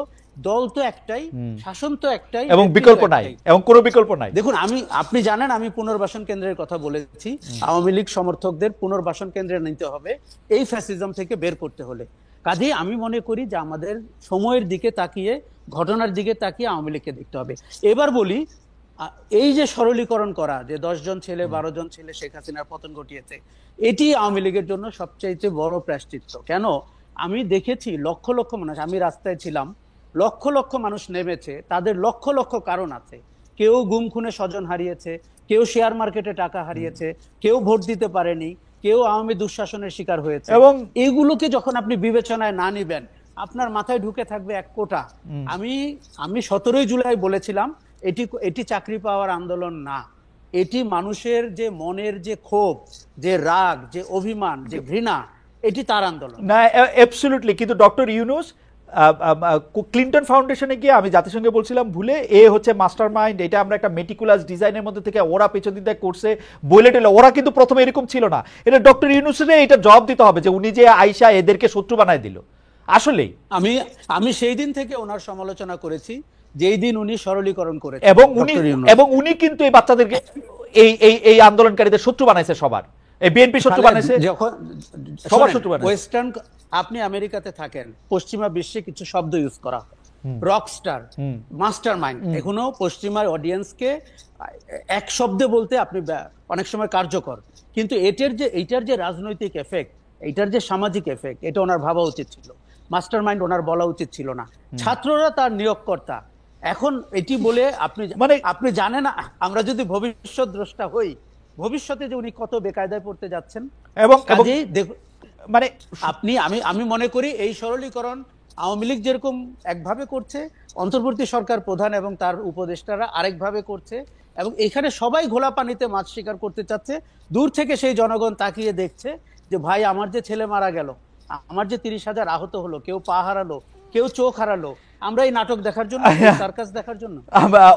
S3: দল তো একটাই, শাসন তো একটাই,
S1: এবং
S3: ব্যক্তি তো
S1: বিকল্প নাই,
S3: একটাই।
S1: এবং কোনো বিকল্প নাই।
S3: দেখুন, আপনি জানেন আমি পুনর্বাসন কেন্দ্রের কথা বলেছি। আওয়ামী লীগ সমর্থকদের পুনর্বাসন কেন্দ্রে নিতে হবে এই ফ্যাসিজম থেকে বের করতে হলে। কাজেই আমি মনে করি যে আমাদের সময়ের দিকে তাকিয়ে, ঘটনার দিকে তাকিয়ে আওয়ামী লীগকে দেখতে হবে। এবার বলি, এই যে সরলীকরণ করা, যে 10 জন ছেলে 12 জন ছেলে শেখ হাসিনার পতন ঘটিয়েছে, এটি আওয়ামী লীগের জন্য সবচাইতে বড় প্রায়শ্চিত্ত। কেন? আমি দেখেছি লক্ষ লক্ষ মানুষ, আমি রাস্তায় ছিলাম, লক্ষ লক্ষ মানুষ নেমেছে, তাদের লক্ষ লক্ষ কারণ আছে। কেউ গুম খুনে স্বজন হারিয়েছে, কেউ শেয়ার মার্কেটে টাকা হারিয়েছে, কেউ ভোট দিতে পারেনি, কেউ আওয়ামী দুঃশাসনের শিকার হয়েছে।
S1: এবং
S3: এগুলোকে যখন আপনি বিবেচনায় না নিবেন, আপনার মাথায় ঢুকে থাকবে এক কোটা। আমি 17 জুলাই বলেছিলাম এটি চাকরি পাওয়ার আন্দোলন না, এটি মানুষের যে মনের যে ক্ষোভ, যে রাগ, যে অভিমান, যে ঘৃণা, এটি তার আন্দোলন।
S1: না, অ্যাবসলিউটলি। কিন্তু ডক্টর ইউনূস ক্লিন্টন ফাউন্ডেশনে গিয়ে আমি জাতিসংঘে বলছিলাম ভুলে, এ হচ্ছে মাস্টার মাইন্ড, এটা আমরা একটা মেটিকুলাস ডিজাইনের মধ্যে থেকে ওরা পেছন দিকে করছে বলে টেলে। ওরা কিন্তু প্রথমে এরকম ছিল না। এটা ডক্টর ইউনূসের এটা জবাব দিতে হবে যে উনি যে আইসা এদেরকে শত্রু বানায় দিল। আসলেই
S3: আমি সেই দিন থেকে ওনার সমালোচনা করেছি, যেই দিন উনি সরলীকরণ করেছেন।
S1: এবং উনি কিন্তু এই বাচ্চাদেরকে এই আন্দোলনকারীদের শত্রু বানাইছে, সবার। এই বিএনপি শত্রু বানাইছে,
S3: যখন
S1: সবার শত্রু বানাইছে।
S3: ওয়েস্টার্ন, আপনি আমেরিকাতে থাকেন, পশ্চিমা বিশ্বে কিছু শব্দ ইউজ করা হয়, রকস্টার, মাস্টার মাইন্ড। এখনো পশ্চিমা অডিয়েন্সকে এক শব্দে বলতে আপনি অনেক সময় কার্যকর, কিন্তু এইটার যে রাজনৈতিক এফেক্ট, এইটার যে সামাজিক এফেক্ট, এটা ওনার ভাবা উচিত ছিল। মাস্টার মাইন্ড ওনার বলা উচিত ছিল না। ছাত্ররা তার নিয়োগকর্তা। এখন এটি বলে আপনি জানেন, আমরা যদি ভবিষ্যৎ দ্রষ্টা হই, ভবিষ্যতে যে উনি কত বেকায়দায় পড়তে যাচ্ছেন।
S1: এবং
S3: মানে আমি মনে করি এই সরলীকরণ আওয়ামী লীগ যেরকম একভাবে করছে, অন্তর্বর্তী সরকার প্রধান এবং তার উপদেষ্টারা আরেকভাবে করছে, এবং এখানে সবাই ঘোলা পানিতে মাছ শিকার করতে চাচ্ছে। দূর থেকে সেই জনগণ তাকিয়ে দেখছে যে ভাই, আমার যে ছেলে মারা গেল, আমার যে 30,000 আহত হলো, কেউ পা হারালো, কেউ চোখ হারালো, আমরা এই নাটক দেখার জন্য, সার্কাস দেখার জন্য।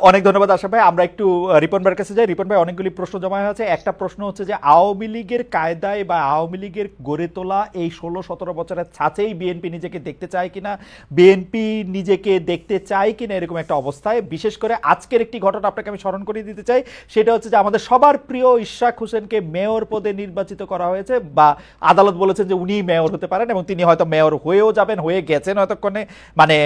S1: অনেক ধন্যবাদ আশরাফ ভাই। আমরা একটু রিপন ভাইয়ের কাছে যাই। রিপন ভাই, অনেকগুলি প্রশ্ন জমা হয়েছে। একটা প্রশ্ন হচ্ছে যে আওয়ামী লীগের কায়দায় বা আওয়ামী লীগের গড়ে তোলা এই 16-17 বছরের ছাঁচেই বিএনপি নিজেকে দেখতে চায় কিনা, বিএনপি নিজেকে দেখতে চায় কিনা এরকম একটা অবস্থায়। বিশেষ করে আজকের একটি ঘটনা আপনাকে আমি স্মরণ করিয়ে দিতে চাই। সেটা হচ্ছে যে আমাদের সবার প্রিয় ইশরাক হোসেনকে মেয়র পদে নির্বাচিত করা হয়েছে, বা আদালত বলেছেন যে উনি মেয়র হতে পারেন, এবং তিনি হয়তো মেয়র হয়েও যাবেন, হয়ে গেছেন এতক্ষণে। মানে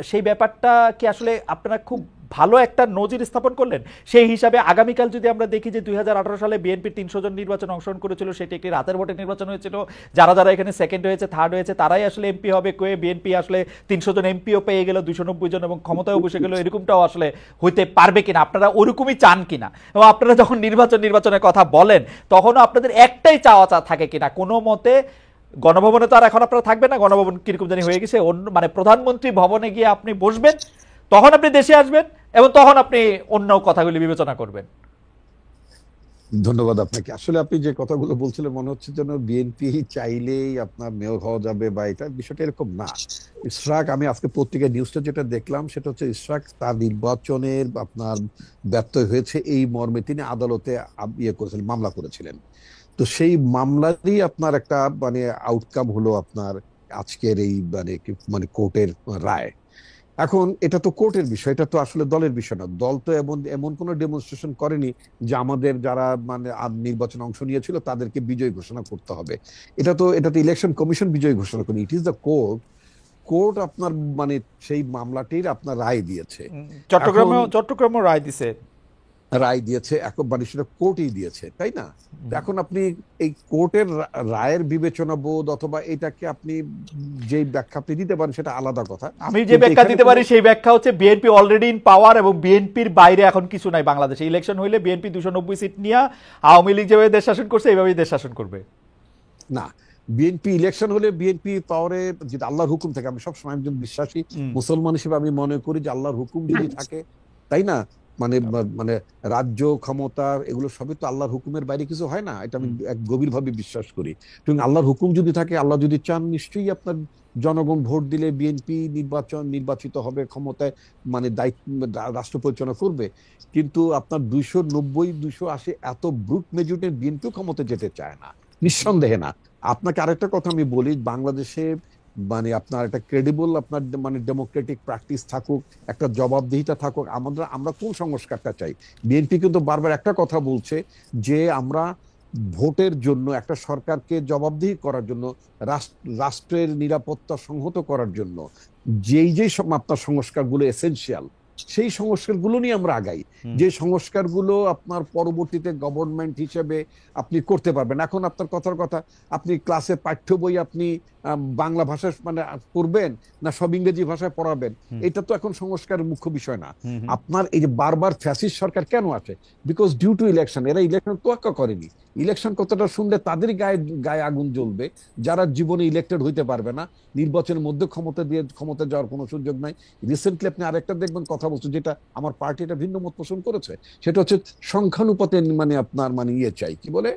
S1: সেই ব্যাপারটা কি আসলে আপনারা খুব ভালো একটা নজির স্থাপন করলেন? সেই হিসাবে আগামীকাল যদি আমরা দেখি যে 2018 সালে বিএনপির 300 জন নির্বাচন অংশগ্রহণ করেছিল, সেটি একটি রাতের ভোটে নির্বাচন হয়েছিল। যারা যারা এখানে সেকেন্ড হয়েছে, থার্ড হয়েছে, তারাই আসলে এমপি হবে কয়ে বিএনপি আসলে 300 জন এমপিও পেয়ে গেল, 290 জন, এবং ক্ষমতায়ও বসে গেল। এরকমটাও আসলে হইতে পারবে কিনা, আপনারা ওরকমই চান কিনা? এবং আপনারা যখন নির্বাচনের কথা বলেন, তখনও আপনাদের একটাই চাওয়া থাকে কিনা কোনো মতে? গণভবনে তো আর এখন আপনারা থাকবেন না, গণভবন কিরকম জানি হয়ে গেছে, অন্য মানে প্রধানমন্ত্রী ভবনে গিয়ে আপনি বসবেন, তখন আপনি দেশে আসবেন, এবং তখন আপনি অন্য কথাগুলি বিবেচনা করবেন।
S2: ধন্যবাদ আপনাকে। আসলে আপনি যে কথাগুলো বলছিলেন, মনে হচ্ছে যেন বিএনপি চাইলেই আপনার মেয়র হওয়া যাবে, বা এটা বিষয়টা এরকম না। ইশরাক, আমি আজকে পত্রিকায় নিউজটা যেটা দেখলাম, সেটা হচ্ছে ইশরাক তার নির্বাচনের আপনার ব্যর্থ হয়েছে এই মর্মে তিনি আদালতে করেছিলেন, মামলা করেছিলেন। তো সেই মামলারই আপনার একটা মানে আউটকাম হলো আপনার আজকের এই মানে কোর্টের রায়। এখন এটা তো কোর্টের বিষয়, এটা তো আসলে দলের বিষয় না। দল তো এমন কোনো ডেমনস্ট্রেশন করেনি যে আমাদের যারা মানে নির্বাচনে অংশ নিয়েছিল তাদেরকে বিজয়ী ঘোষণা করতে হবে। এটা তো ইলেকশন কমিশন বিজয়ী ঘোষণা করেনি, ইট ইজ দ্য কোর্ট আপনার মানে সেই মামলাটির আপনার রায় দিয়েছে।
S1: চট্টগ্রামেও রায় দিয়েছে,
S2: মানে সেটা কোর্টই দিয়েছে, তাই না? এখন আপনি এই কোর্টের রায়ের বিবেচনা বোধ অথবা এটাকে আপনি যে ব্যাখ্যা আপনি দিতে পারেন সেটা আলাদা কথা।
S1: আমি যে ব্যাখ্যা দিতে পারি সেই ব্যাখ্যা হচ্ছে বিএনপি অলরেডি ইন পাওয়ার, এবং বিএনপির বাইরে এখন কিছু নাই বাংলাদেশে। ইলেকশন হইলে বিএনপি 290 সিট নিয়ে আওয়ামী লীগ যেভাবে দেশ শাসন করছে এইভাবেই দেশ শাসন করবে
S2: না। বিএনপি ইলেকশন হলে বিএনপি পাওয়ারে যদি আল্লাহর হুকুম থাকে, আমি সবসময় একজন বিশ্বাসী মুসলমান হিসেবে আমি মনে করি যে আল্লাহর হুকুম যদি থাকে, তাই না, মানে রাজ্য ক্ষমতা এগুলো সবই তো আল্লাহর হুকুমের বাইরে কিছু হয় না, এটা আমি গভীরভাবে বিশ্বাস করি। এবং আল্লাহর হুকুম যদি থাকে, আল্লাহ যদি চান, নিশ্চয়ই আপনার জনগণ ভোট দিলে বিএনপি নির্বাচিত হবে, ক্ষমতায় মানে দায়িত্ব রাষ্ট্র পরিচালনা করবে। কিন্তু আপনার 290-280 এত ব্রুট মেজরিটি বিএনপি ক্ষমতা যেতে চায় না, নিঃসন্দেহে না। আপনাকে আরেকটা কথা আমি বলি, বাংলাদেশে মানে আপনার একটা ক্রেডিবল আপনার মানে ডেমোক্রেটিক প্র্যাকটিস থাকুক, একটা জবাবদিহিতা থাকুক। আমরা কোন সংস্কারটা চাই? বিএনপি কিন্তু বারবার একটা কথা বলছে যে আমরা ভোটের জন্য একটা সরকারকে জবাবদিহি করার জন্য, রাষ্ট্রের নিরাপত্তা সংহত করার জন্য যেই সব আপনার সংস্কারগুলো এসেনশিয়াল, সেই সংস্কারগুলো নিয়ে আমরা আগাই। যে সংস্কারগুলো আপনার পরবর্তীতে গভর্নমেন্ট হিসেবে আপনি করতে পারবেন। এখন আপনার কথার কথা, আপনি ক্লাসে পাঠ্য বই আপনি বাংলা ভাষায় মানে পড়বেন না সব ইংরেজি ভাষায় পড়াবেন, এটা তো এখন সংস্কারের মুখ্য বিষয় না। আপনার এই যে বারবার ফ্যাসিস্ট সরকার কেন আছে? Because due to election. এরা ইলেকশন তোয়াক্কা করেনি। ইলেকশন কথাটা শুনলে তাদের গায়ে গায়ে আগুন জ্বলবে যারা জীবনে ইলেক্টেড হইতে পারবে না, নির্বাচনের মধ্যে ক্ষমতা যাওয়ার কোনো সুযোগ নাই। রিসেন্টলি আপনি আরেকটা দেখবেন কথা বলছে, যেটা আমার পার্টি এটা ভিন্ন মত পোষণ করেছে, সেটা হচ্ছে সংখ্যানুপাতে মানে আপনার মানে ইয়ে চাই, কি বলে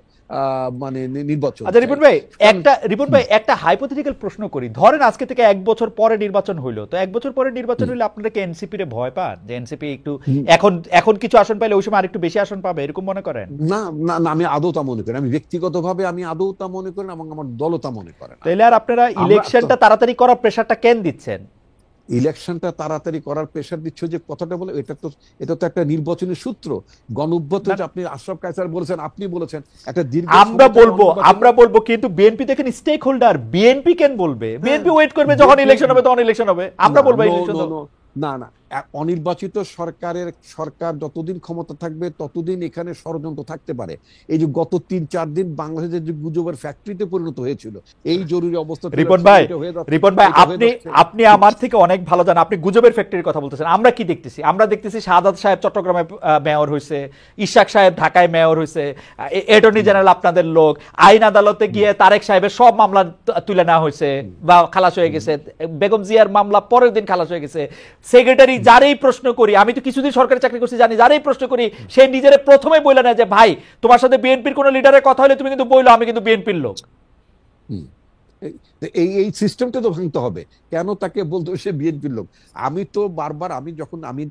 S2: মানে নির্বাচন।
S1: আচ্ছা রিপন ভাই একটা হাইপোথেটিক্যাল প্রশ্ন করি। ধরেন আজকে থেকে 1 বছর পরে নির্বাচন হইলো, তো 1 বছর পরে নির্বাচন হইলে আপনারা কি এনসিপি রে ভয় পান যে এনসিপি একটু এখন কিছু আসন পাইলে ওই সময় আরেকটু বেশি আসন পাবে, এরকম মনে করেন?
S2: না না না, আমি আদৌ তা মনে করি। আমি ব্যক্তিগতভাবে আমি আদৌ তা মনে করি না, এবং আমার দলও তা মনে করে না।
S1: তাহলে আর আপনারা ইলেকশনটা তাড়াতাড়ি করার প্রেসারটা কেন দিচ্ছেন?
S2: ইলেকশনটা তাড়াতাড়ি করার প্রেশার দিচ্ছ যে কথাটা বলে, এটা তো একটা নির্বাচনী সূত্র। গণঅভ্যুত্থান যে আপনি আশরাফ কায়সার বলেছেন, আপনি বলেছেন একটা দীর্ঘ,
S1: আমরা বলবো, কিন্তু বিএনপি দেখেন স্টেক হোল্ডার, বিএনপি কেন বলবে? বিএনপি ওয়েট করবে যখন ইলেকশন হবে তখন ইলেকশন হবে, আমরা বলবো
S2: না না, অনির্বাচিত সরকার যতদিন ক্ষমতা থাকবে ততদিন এখানে ষড়যন্ত্র থাকতে পারে। এই যে গত 3-4 দিন বাংলাদেশের যে গুজবের ফ্যাক্টরিতে পরিণত হয়েছিল এই জরুরি অবস্থা।
S1: রিপন ভাই আপনি আমার থেকে অনেক ভালো জানেন, আপনি গুজবের ফ্যাক্টরির কথা বলতেছেন। আমরা কি দেখতেছি? আমরা দেখতেছি শাহাদাত সাহেব চট্টগ্রামে মেয়র হয়েছে, ইশাক সাহেব ঢাকায় মেয়র হয়েছে, অ্যাটর্নি জেনারেল আপনাদের লোক, আইন আদালতে গিয়ে তারেক সাহেবের সব মামলা তুলে নেওয়া হয়েছে বা খালাস হয়ে গেছে, বেগম জিয়ার মামলা পরের দিন খালাস হয়ে গেছে। সেক্রেটারি যারেই প্রশ্ন করি, আমি তো কিছুদিন সরকারি চাকরি করছি জানি, যারেই প্রশ্ন করি সে নিজের প্রথমে বলে না যে ভাই তোমার সাথে বিএনপির কোন লিডারের কথা হলে তুমি কিন্তু বইলো আমি কিন্তু বিএনপির লোক।
S2: এই সিস্টেমটা তো ভাঙতে হবে। কেন তাকে বলতো সে বিএনপির লোক? আমি তো বারবার,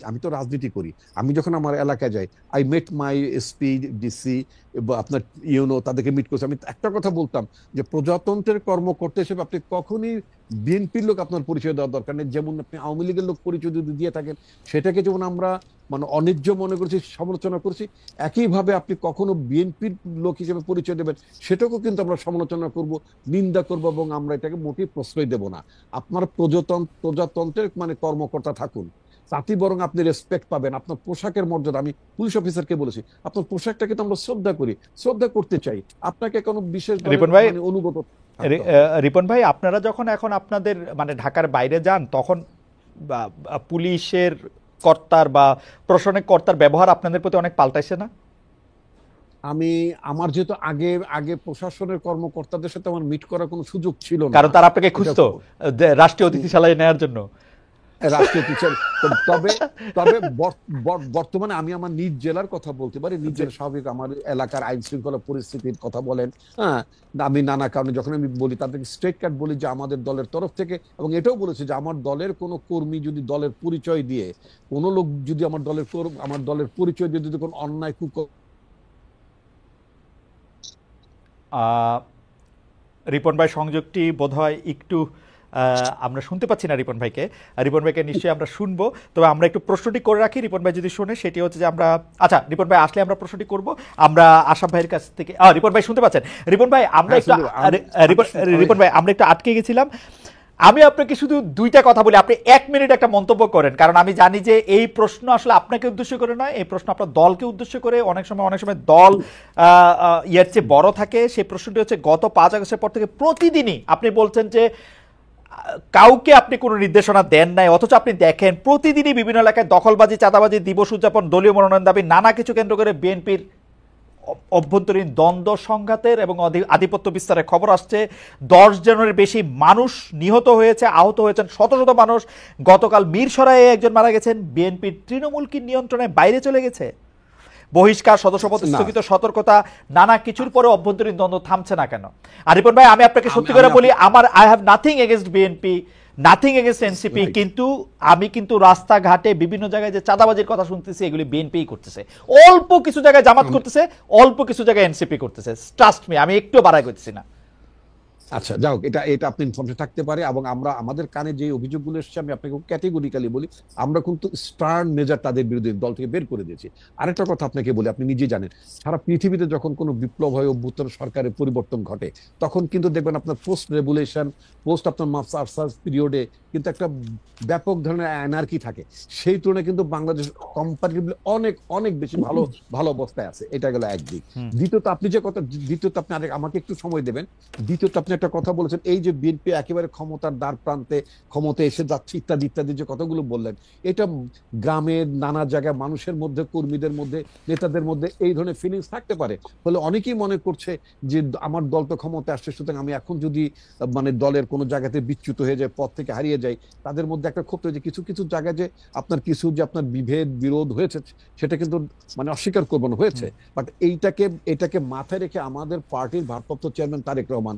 S2: আমি তো রাজনীতি করি, আমি যখন আমার এলাকায় যাই, I met my SP DC আপনার ইউনো, তাদেরকে মিট করছি। আমি একটা কথা বলতাম যে প্রজাতন্ত্রের কর্মকর্তা হিসেবে আপনি কখনই বিএনপির লোক আপনার পরিচয় দেওয়ার দরকার নেই। যেমন আপনি আওয়ামী লীগের লোক পরিচয় যদি দিয়ে থাকেন, সেটাকে যেমন আমরা মানে অন্যায্য মনে করছি, সমালোচনা করছি, একইভাবে আপনি কখনো বিএনপির লোক হিসেবে পরিচয় দেবেন, সেটাকেও কিন্তু আমরা সমালোচনা করব, নিন্দা করব, এবং আমরা এটাকে মোটেই প্রশ্রয় দেব না। আপনার প্রজাতন্ত্রের মানে কর্মকর্তা থাকুন, তাতে বরং আপনি রেসপেক্ট পাবেন। আপনার পোশাকের মর্যাদা, আমি পুলিশ অফিসারকে বলেছি, আপনার পোশাকটাকে তো আমরা শ্রদ্ধা করতে চাই, আপনাকে কোনো বিশেষ অনুগত।
S1: রিপন ভাই আপনারা যখন এখন আপনাদের মানে ঢাকার বাইরে যান, তখন পুলিশের কর্তার বা প্রশাসনিক কর্তার ব্যবহার আপনাদের প্রতি অনেক পাল্টাইছে না?
S2: আমার যেহেতু আগে প্রশাসনের কর্মকর্তাদের সাথে আমার মিট করার কোনো সুযোগ ছিল না,
S1: কারণ তারা আপনাকে খুঁজতো রাষ্ট্রীয় অতিথিশালায় নেওয়ার জন্য।
S2: রাষ্ট্রীয় টিচার। তবে বর্তমানে আমি আমার নিজ জেলার কথা বলতে পারি। নিজ জেলা স্বাভাবিক আমার এলাকার আইন শৃঙ্খলা পরিস্থিতির কথা বলেন, হ্যাঁ, আমি নানা কারণে যখন আমি বলি তাদেরকে স্ট্রেট কাট বলি যে আমাদের দলের তরফ থেকে, এবং এটাও বলেছি যে আমার দলের কোনো কর্মী যদি দলের পরিচয় দিয়ে, কোনো লোক যদি আমার দলের পরিচয় দিয়ে যদি কোনো অন্যায়
S1: রিপন ভাই সংযোগটি বোধহয় একটু আমরা শুনতে পাচ্ছি না রিপন ভাইকে নিশ্চয়ই আমরা শুনবো। তবে আমরা একটু প্রশ্নটি করে রাখি, রিপন ভাই যদি শুনে, সেটি হচ্ছে যে আমরা রিপন ভাই আসলে আমরা প্রশ্নটি করব। আমরা আশাফ ভাইয়ের কাছ থেকে রিপন ভাই শুনতে পাচ্ছেন? রিপন ভাই আমরা একটু আটকে গেছিলাম। আমি আপনাকে শুধু 2টা কথা বলি, আপনি 1 মিনিট একটা মন্তব্য করেন, কারণ আমি জানি যে এই প্রশ্ন আসলে আপনাকে উদ্দেশ্য করে নয়, এই প্রশ্ন আপনার দলকে উদ্দেশ্য করে। অনেক সময় দল এর চেয়ে বড় থাকে। সেই প্রশ্নটি হচ্ছে, গত 5 আগস্টের পর থেকে প্রতিদিনই আপনি বলছেন যে কাউকে আপনি কোনো নির্দেশনা দেন নাই, অথচ আপনি দেখেন প্রতিদিনই বিভিন্ন এলাকায় দখলবাজি, চাঁদাবাজি, দিবস উদযাপন, দলীয় মনোনয়ন দাবি, নানা কিছু কেন্দ্র করে বিএনপির অভ্যন্তরীণ দ্বন্দ্ব সংঘাতের এবং আধিপত্য বিস্তারের খবর আসছে। 10 জনের বেশি মানুষ নিহত হয়েছে, আহত হয়েছেন শত শত মানুষ। গতকাল মিরসরাইয়ে একজন মারা গেছেন। বিএনপির তৃণমূল কি নিয়ন্ত্রণের বাইরে চলে গেছে? বহিষ্কার, সদস্যপদ স্থগিত, সতর্কতা, নানা কিছুর পরে অভ্যন্তরীণ দ্বন্দ্ব থামছে না কেন? রিপন ভাই আমি আপনাকে সত্যি করে বলি, I have nothing against BNP, nothing against NCP, কিন্তু আমি কিন্তু রাস্তাঘাটে বিভিন্ন জায়গায় যে চাঁদাবাজির কথা শুনতেছি, এগুলি বিএনপিই করতেছে। অল্প কিছু জায়গায় জামাত করতেছে, অল্প কিছু জায়গায় এনসিপি করতেছে। ট্রাস্ট মি, আমি একটু বাড়াই করতেছি না।
S2: আচ্ছা, যাও, এটা এটা আপনি ইনফরমেশন থাকতে পারে। এবং আমরা আমাদের কানে যে অভিযোগগুলো এসেছে, আমি আপনাকে ক্যাটেগরিক্যালি বলি, আমরা কিন্তু স্টার্ন মেজার তাদের বিরুদ্ধে দল থেকে বের করে দিয়েছি। আরেকটা কথা আপনাকে বলি, আপনি নিজেই জানেন, সারা পৃথিবীতে যখন কোনো বিপ্লব হয়, অভ্যুত্থান, সরকারের পরিবর্তন ঘটে, তখন কিন্তু দেখবেন আপনার পোস্ট রেগুলেশন, পোস্ট আপনার মাস্টার্স পিরিয়ডে কিন্তু একটা ব্যাপক ধরনের অ্যানার্কি থাকে। সেই তুলনায় কিন্তু বাংলাদেশ কম্পারেটিভলি অনেক অনেক বেশি ভালো ভালো অবস্থায় আছে। এটা গেল একদিক। দ্বিতীয়ত আপনি যে কথা, দ্বিতীয়ত আপনি আমাকে একটু সময় দেবেন। দ্বিতীয়ত আপনি একটা কথা বলেছেন, এই যে বিএনপি একেবারে ক্ষমতার দ্বার প্রান্তে, ক্ষমতা এসে যাচ্ছে ইত্যাদি ইত্যাদি যে কথাগুলো বললেন, এটা গ্রামের নানা জায়গায় মানুষের মধ্যে, কর্মীদের মধ্যে, নেতাদের মধ্যে এই ধরনের ফিলিংস থাকতে পারে। ফলে অনেকেই মনে করছে যে আমার দল তো ক্ষমতা আসছে, সুতরাং আমি এখন যদি মানে দলের কোনো জায়গাতে বিচ্যুত হয়ে যায়, পদ থেকে হারিয়ে যাই, তাদের মধ্যে একটা ক্ষোভ রয়েছে। কিছু কিছু জায়গায় যে আপনার কিছু যে আপনার বিভেদ বিরোধ হয়েছে, সেটা কিন্তু মানে অস্বীকার করবো না, হয়েছে। বাট এটাকে মাথায় রেখে আমাদের পার্টির ভারপ্রাপ্ত চেয়ারম্যান তারেক রহমান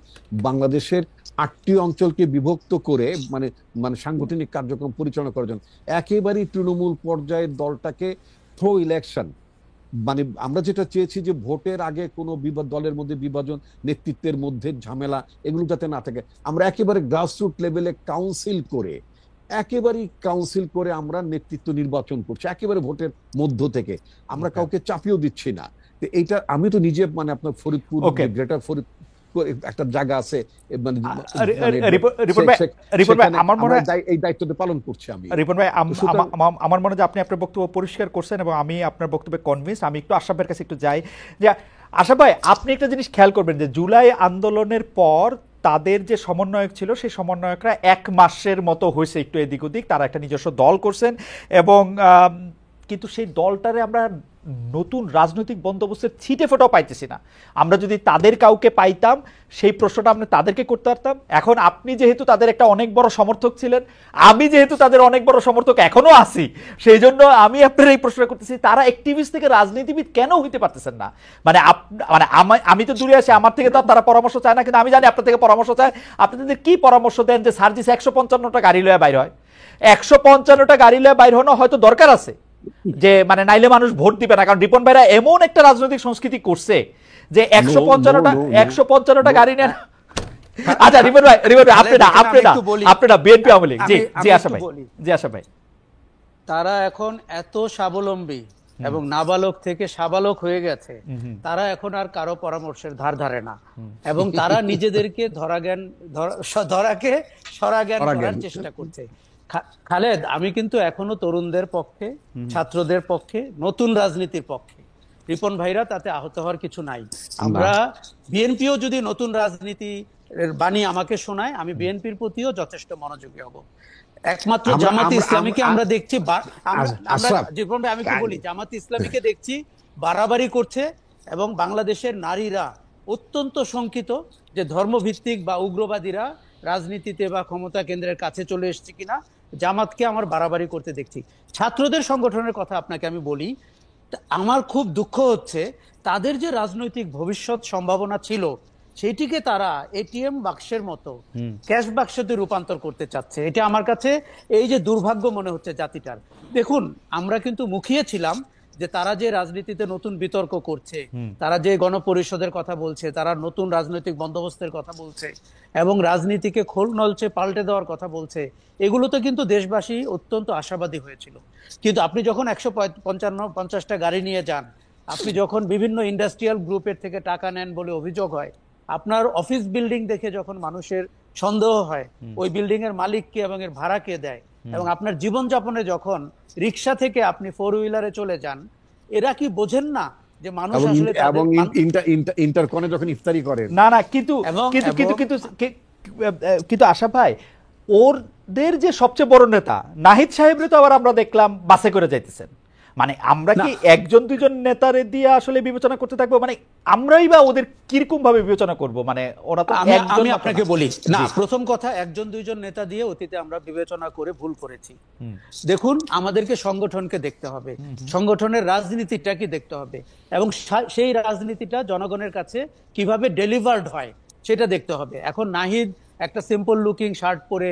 S2: বাংলাদেশের 8টি অঞ্চলকে বিভক্ত করে মানে মানে সাংগঠনিক কার্যক্রম পরিচালনা করার জন্য একেবারেই তৃণমূল পর্যায়ের দলটাকে প্রো ইলেকশন, মানে আমরা যেটা চেয়েছি যে ভোটের আগে কোনো দলের মধ্যে বিভাজন, নেতৃত্বের মধ্যে ঝামেলা, এগুলো যাতে না থাকে, আমরা একেবারে গ্রাসরুট লেভেলে কাউন্সিল করে আমরা নেতৃত্ব নির্বাচন করছি, একেবারে ভোটের মধ্য থেকে। আমরা কাউকে চাপিয়েও দিচ্ছি না। তো এইটা আমি তো নিজে মানে আপনার ফরিদপুর, গ্রেটার ফরিদপুর একটা জায়গা আছে, মানে
S1: আমার মনে হয়
S2: এই দায়িত্বটা পালন করছি আমি।
S1: রিপন ভাই, আমার মনে হয় আপনি আপনার বক্তব্য পরিষ্কার করছেন এবং আমি আপনার বক্তব্যে কনভিন্স। আমি একটু আশরাফ ভাইয়ের কাছে একটু যাই, যে আশরাফ ভাই, আপনি একটা জিনিস খেয়াল করবেন যে জুলাই আন্দোলনের পর তাদের যে সমন্বয়ক ছিল, সেই সমন্বয়করা 1 মাসের মতো হয়েছে একটু এদিক ওদিক, তারা একটা নিজস্ব দল করছেন এবং কিন্তু সেই দলটারে আমরা নতুন রাজনৈতিক বন্দোবস্তের ছিটে ফোটাও পাইতেছি না। আমরা যদি তাদের কাউকে পাইতাম, সেই প্রশ্নটা আমরা তাদেরকে করতে পারতাম। এখন আপনি যেহেতু তাদের একটা অনেক বড় সমর্থক ছিলেন, আমি যেহেতু তাদের অনেক বড় সমর্থক এখনো আছি, সেই জন্য আমি আপনার এই প্রশ্নটা করতেছি, তারা অ্যাক্টিভিস্ট থেকে রাজনীতিবিদ কেন হইতে পারতেছেন না? মানে মানে আমি তো দূরে আছি, আমার থেকে তো তারা পরামর্শ চায় না, কিন্তু আমি জানি আপনার থেকে পরামর্শ চায়। আপনি তাদের কি পরামর্শ দেন যে সার্জিস 155টা গাড়ি লয়ে বাইর হয়? 155টা গাড়ি লয়ে বাইর হনো হয়তো দরকার আছে, যে মানে নাইলে মানুষ ভোট দিবে না। কারণ রিপন ভাইরা এমন একটা রাজনৈতিক সংস্কৃতি করছে যে 155টা গাড়ি নেন। আচ্ছা রিপন ভাই, আপনারা বিএনপি আওয়ামী লীগ, জি আশা ভাই,
S3: তারা এখন এত স্বাবলম্বী এবং নাবালক থেকে সাবালক হয়ে গেছে, তারা এখন আর কারো পরামর্শের ধার ধারে না এবং তারা নিজেদেরকে ধরাকে সরাজ্ঞান করার চেষ্টা করছে। খালেদ, আমি কিন্তু এখনো তরুণদের পক্ষে, ছাত্রদের পক্ষে, নতুন রাজনীতির পক্ষে। রিপন ভাইরা তাতে আহত হওয়ার কিছু নাই। আমরা বিএনপিও যদি নতুন রাজনীতি বাণী আমাকে শোনায়, আমি বিএনপির প্রতিও যথেষ্ট মনোযোগী হব। একমাত্র জামাতে ইসলামীকে আমরা দেখছি, রিপন ভাই আমি কি বলি, জামাতে ইসলামীকে দেখছি বাড়াবাড়ি করছে এবং বাংলাদেশের নারীরা অত্যন্ত শঙ্কিত যে ধর্মভিত্তিক বা উগ্রবাদীরা রাজনীতিতে বা ক্ষমতা কেন্দ্রের কাছে চলে এসেছে কিনা। জামাতকে আমার বাড়াবাড়ি করতে দেখছি। ছাত্রদের সংগঠনের কথা আপনাকে আমি বলি, আমার খুব দুঃখ হচ্ছে তাদের যে রাজনৈতিক ভবিষ্যৎ সম্ভাবনা ছিল, সেটিকে তারা এটিএম বাক্সের মতো ক্যাশ বাক্সতে রূপান্তর করতে চাচ্ছে। এটা আমার কাছে এই যে দুর্ভাগ্য মনে হচ্ছে জাতিটার। দেখুন, আমরা কিন্তু মুখিয়েছিলাম যে তারা যে রাজনীতিতে নতুন বিতর্ক করছে, তারা যে গণপরিষদের কথা বলছে, তারা নতুন রাজনৈতিক বন্দোবস্তের কথা বলছে এবং রাজনীতিকে খোল নলচে পাল্টে দেওয়ার কথা বলছে, এগুলোতে কিন্তু দেশবাসী অত্যন্ত আশাবাদী হয়েছিল। কিন্তু আপনি যখন 150টা গাড়ি নিয়ে যান, আপনি যখন বিভিন্ন ইন্ডাস্ট্রিয়াল গ্রুপের থেকে টাকা নেন বলে অভিযোগ হয়, আপনার অফিস বিল্ডিং দেখে যখন মানুষের সন্দেহ হয় ওই বিল্ডিং এর মালিক কে এবং এর ভাড়া কে দেয়, এবং আপনার জীবনযাপনে যখন রিক্সা থেকে আপনি 4 হুইলারে চলে যান, এরা কি বোঝেন না যে মানুষ আসলে
S2: এবং ইন্টারকনে যখন ইফতারি করেন?
S1: না কিন্তু আশা ভাই, ওদের যে সবচেয়ে বড় নেতা নাহিদ সাহেবরে তো আবার আমরা দেখলাম বাসে করে যাইতেছেন। মানে আমরা কি 1-2জন নেতারে দিয়ে আসলে বিবেচনা করতে থাকবো? মানে আমরাই বা ওদের কিরকম ভাবে বিবেচনা করব? মানে ওরা তো
S3: আমি আপনাকে বলি না, প্রথম কথা, 1-2জন নেতা দিয়ে অতীতে আমরা বিবেচনা করে ভুল করেছি। দেখুন, আমাদেরকে সংগঠনকে দেখতে হবে, সংগঠনের রাজনীতিটা কি দেখতে হবে, এবং সেই রাজনীতিটা জনগণের কাছে কিভাবে ডেলিভার্ড হয় সেটা দেখতে হবে। এখন নাহিদ একটা সিম্পল লুকিং শার্ট পরে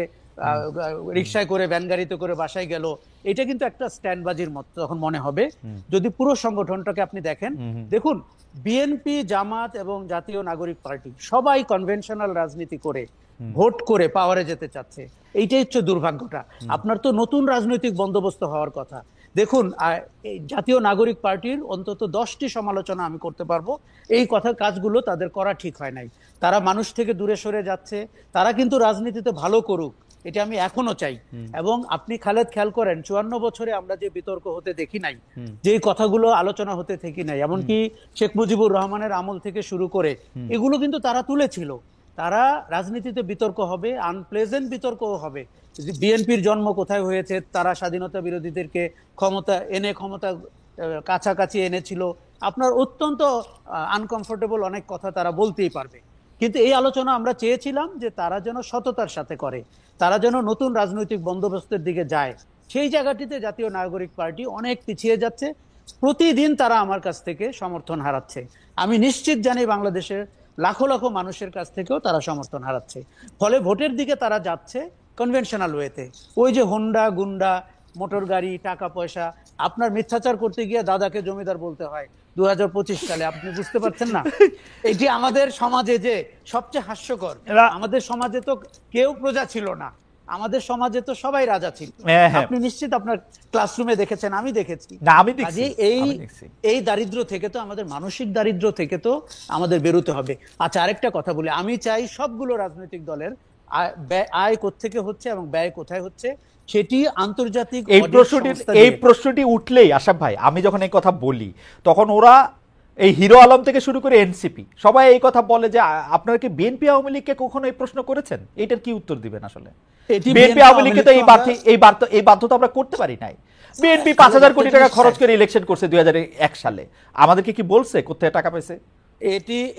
S3: রিকশায় করে ভ্যান গাড়িতে করে বাসায় গেল, এটা কিন্তু একটা স্ট্যান্ডবাজির মতো তখন মনে হবে। যদি পুরো সংগঠনটাকে আপনি দেখেন, দেখুন বিএনপি, জামাত এবং জাতীয় নাগরিক পার্টি সবাই কনভেনশনাল রাজনীতি করে ভোট করে পাওয়ারে যেতে চাচ্ছে। এইটাই হচ্ছে দুর্ভাগ্যটা। আপনার তো নতুন রাজনৈতিক বন্দোবস্ত হওয়ার কথা। দেখুন এই জাতীয় নাগরিক পার্টির অন্তত 10টি সমালোচনা আমি করতে পারবো, এই কাজগুলো তাদের করা ঠিক হয় নাই। তারা মানুষ থেকে দূরে সরে যাচ্ছে। তারা কিন্তু রাজনীতিতে ভালো করুক, এটা আমি এখনো চাই। এবং আপনি খালেদ খেয়াল করেন, 54 বছরে আমরা যে বিতর্ক হতে দেখি নাই, যে কথাগুলো আলোচনা হতে দেখি নাই, এমনকি শেখ মুজিবুর রহমানের আমল থেকে শুরু করে, এগুলো কিন্তু তারা তুলেছিল। তারা রাজনীতিতে বিতর্ক হবে, আনপ্লেজেন্ট বিতর্কও হবে। বিএনপির জন্ম কোথায় হয়েছে, তারা স্বাধীনতা বিরোধীদেরকে ক্ষমতা কাছাকাছি এনেছিল, আপনার অত্যন্ত আনকমফোর্টেবল অনেক কথা তারা বলতেই পারবে। কিন্তু এই আলোচনা আমরা চেয়েছিলাম যে তারা যেন সততার সাথে করে, তারা যেন নতুন রাজনৈতিক বন্দোবস্তের দিকে যায়। সেই জায়গাটিতে জাতীয় নাগরিক পার্টি অনেক পিছিয়ে যাচ্ছে। প্রতিদিন তারা আমার কাছ থেকে সমর্থন হারাচ্ছে। আমি নিশ্চিত জানি বাংলাদেশের লাখো লাখো মানুষের কাছ থেকেও তারা সমর্থন হারাচ্ছে। ফলে ভোটের দিকে তারা যাচ্ছে কনভেনশনাল ওয়েতে। ওই যে হোন্ডা গুন্ডা, মোটর গাড়ি, টাকা পয়সা, আপনার মিথ্যাচার করতে গিয়ে দাদাকে জমিদার বলতে হয় 2025 সালে, আপনি বুঝতে পারছেন না? এটি আমাদের সমাজে যে সবচেয়ে হাস্যকর। আমাদের সমাজে তো কেউ প্রজা ছিল না, আমাদের সমাজে তো সবাই রাজা ছিল। আপনি নিশ্চিত আপনার ক্লাসরুমে দেখেছেন, আমি দেখেছি। এই দারিদ্র থেকে তো, আমাদের মানসিক দারিদ্র থেকে তো আমাদের বেরোতে হবে। আচ্ছা, আরেকটা কথা বলি, আমি চাই সবগুলো রাজনৈতিক দলের আয় কোত্থেকে হচ্ছে এবং ব্যয় কোথায় হচ্ছে সেটি আন্তর্জাতিক
S1: এই প্রশ্নটি উঠলেই আশরাফ ভাই, আমি যখন এই কথা বলি তখন ওরা এই হিরো আলম থেকে শুরু করে এনসিপি সবাই এই কথা বলে যে আপনারা কি বিএনপি আওয়ামী লীগকে কখনো এই প্রশ্ন করেছেন? এটার কি উত্তর দিবেন? আসলে বিএনপি আওয়ামী লীগকে তো এই বাধ্যতা আমরা করতে পারি নাই। বিএনপি 5,000 কোটি টাকা খরচ করে ইলেকশন করছে 2001 সালে। আমাদেরকে কি বলছে কোথায় টাকা পেয়েছে?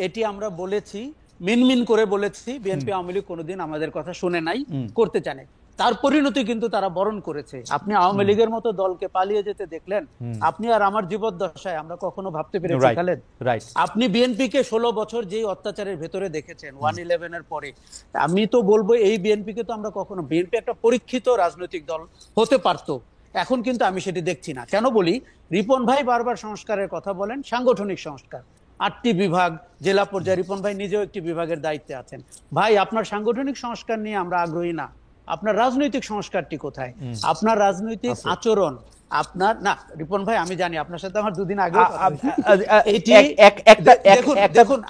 S3: এটি আমরা বলেছি, মিনমিন করে বলেছি। বিএনপি আওয়ামী লীগ কোনোদিন আমাদের কথা শুনে নাই, করতে জানে। তার পরিণতি কিন্তু তারা বরণ করেছে। আপনি আওয়ামী লীগের মতো দলকে পালিয়ে যেতে দেখলেন, আপনি আর আমার জীবদ্দশায় আমরা কখনো ভাবতে পেরেছি খালেদ? আপনি বিএনপি কে 16 বছর যেই অত্যাচারের ভেতরে দেখেছেন 1/11 এর পরে, আমি তো বলবো এই বিএনপি কে তো আমরা কখনো, বিএনপি একটা পরীক্ষিত রাজনৈতিক দল হতে পারতো, এখন কিন্তু আমি সেটি দেখছি না। কেন বলি? রিপন ভাই বারবার সংস্কারের কথা বলেন, সাংগঠনিক সংস্কার, 8টি বিভাগ, জেলা পর্যায়ে। রিপন ভাই নিজেও একটি বিভাগের দায়িত্বে আছেন। ভাই, আপনার সাংগঠনিক সংস্কার নিয়ে আমরা আগ্রহী না। আপনার রাজনৈতিক সংস্কারটি কোথায়? আপনার রাজনৈতিক আচরণ, আপনার না রিপন ভাই, আমি জানি আপনার সাথে আমার দুদিন আগে দেখুন,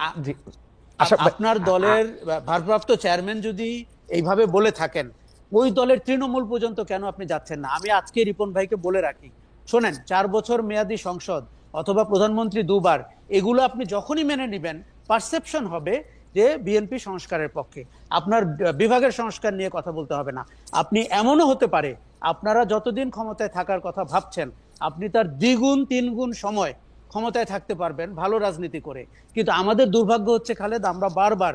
S3: আপনার দলের ভারপ্রাপ্ত চেয়ারম্যান যদি এইভাবে বলে থাকেন, ওই দলের তৃণমূল পর্যন্ত কেন আপনি যাচ্ছেন না? আমি আজকে রিপন ভাইকে বলে রাখি, শোনেন, 4 বছর মেয়াদী সংসদ অথবা প্রধানমন্ত্রী 2 বার, এগুলো আপনি যখনই মেনে নেবেন, পারসেপশন হবে যে বিএনপি সংস্কারের পক্ষে। আপনার বিভাগের সংস্কার নিয়ে কথা বলতে হবে না। আপনি এমনও হতে পারে, আপনারা যতদিন ক্ষমতায় থাকার কথা ভাবছেন, আপনি তার 2 গুণ 3 গুণ সময় ক্ষমতায় থাকতে পারবেন ভালো রাজনীতি করে। কিন্তু আমাদের দুর্ভাগ্য হচ্ছে খালেদ, আমরা বারবার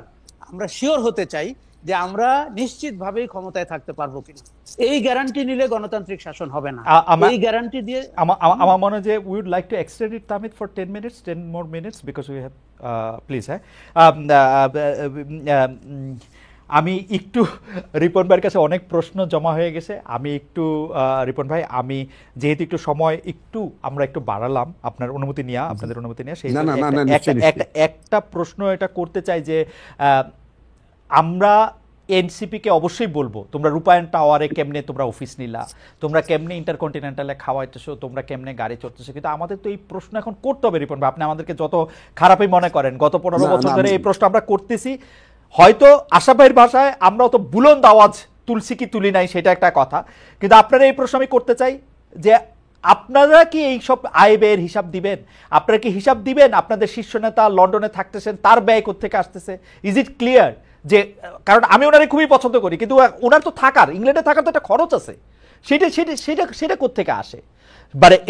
S3: শিওর হতে চাই যে আমরা নিশ্চিতভাবেই ক্ষমতায় থাকতে পারবো কিনা। এই গ্যারান্টি নিলে গণতান্ত্রিক শাসন হবে না। এই গ্যারান্টি দিয়ে
S1: আমার মনে হয় যে we would like to extend it তামিদ for 10 minutes, 10 more minutes, because we have please. আমি একটু রিপন ভাইয়ের কাছে অনেক প্রশ্ন জমা হয়ে গেছে। আমি একটু রিপন ভাই, আমি যেহেতু একটু সময় আমরা একটু বাড়ালাম আপনার অনুমতি নিয়ে, আপনাদের অনুমতি নিয়ে, সেই একটা প্রশ্ন এটা করতে চাই যে আমরা এনসিপিকে অবশ্যই বলবো, তোমরা রূপায়ণ টাওয়ারে কেমনে তোমরা অফিস নিলা, তোমরা কেমনে ইন্টারকন্টিনেন্টালে খাওয়াইতেছো, তোমরা কেমনে গাড়ি চড়তেছো, কিন্তু আমাদের তো এই প্রশ্ন এখন করতে হবে রিপন ভাই। আপনি আমাদেরকে যত খারাপই মনে করেন, গত 15 বছর ধরে এই প্রশ্ন আমরা করতেছি। হয়তো আশরাফ ভাইয়ের ভাষায় আমরা অত বুলন্দ আওয়াজ তুলছি কি তুলি নাই সেটা একটা কথা, কিন্তু আপনারা এই প্রশ্ন আমি করতে চাই যে আপনারা কি এই সব আয় ব্যয়ের হিসাব দিবেন? আপনারা কি হিসাব দিবেন আপনাদের শীর্ষ নেতা লন্ডনে থাকতেছেন, তার ব্যয় কোত্থেকে আসতেছে? Is it clear? যে কারণ আমি ওনারে খুবই পছন্দ করি, কিন্তু ওনার তো থাকার, ইংল্যান্ডে থাকার তো একটা খরচ আছে, সেটা কোত্থেকে আসে?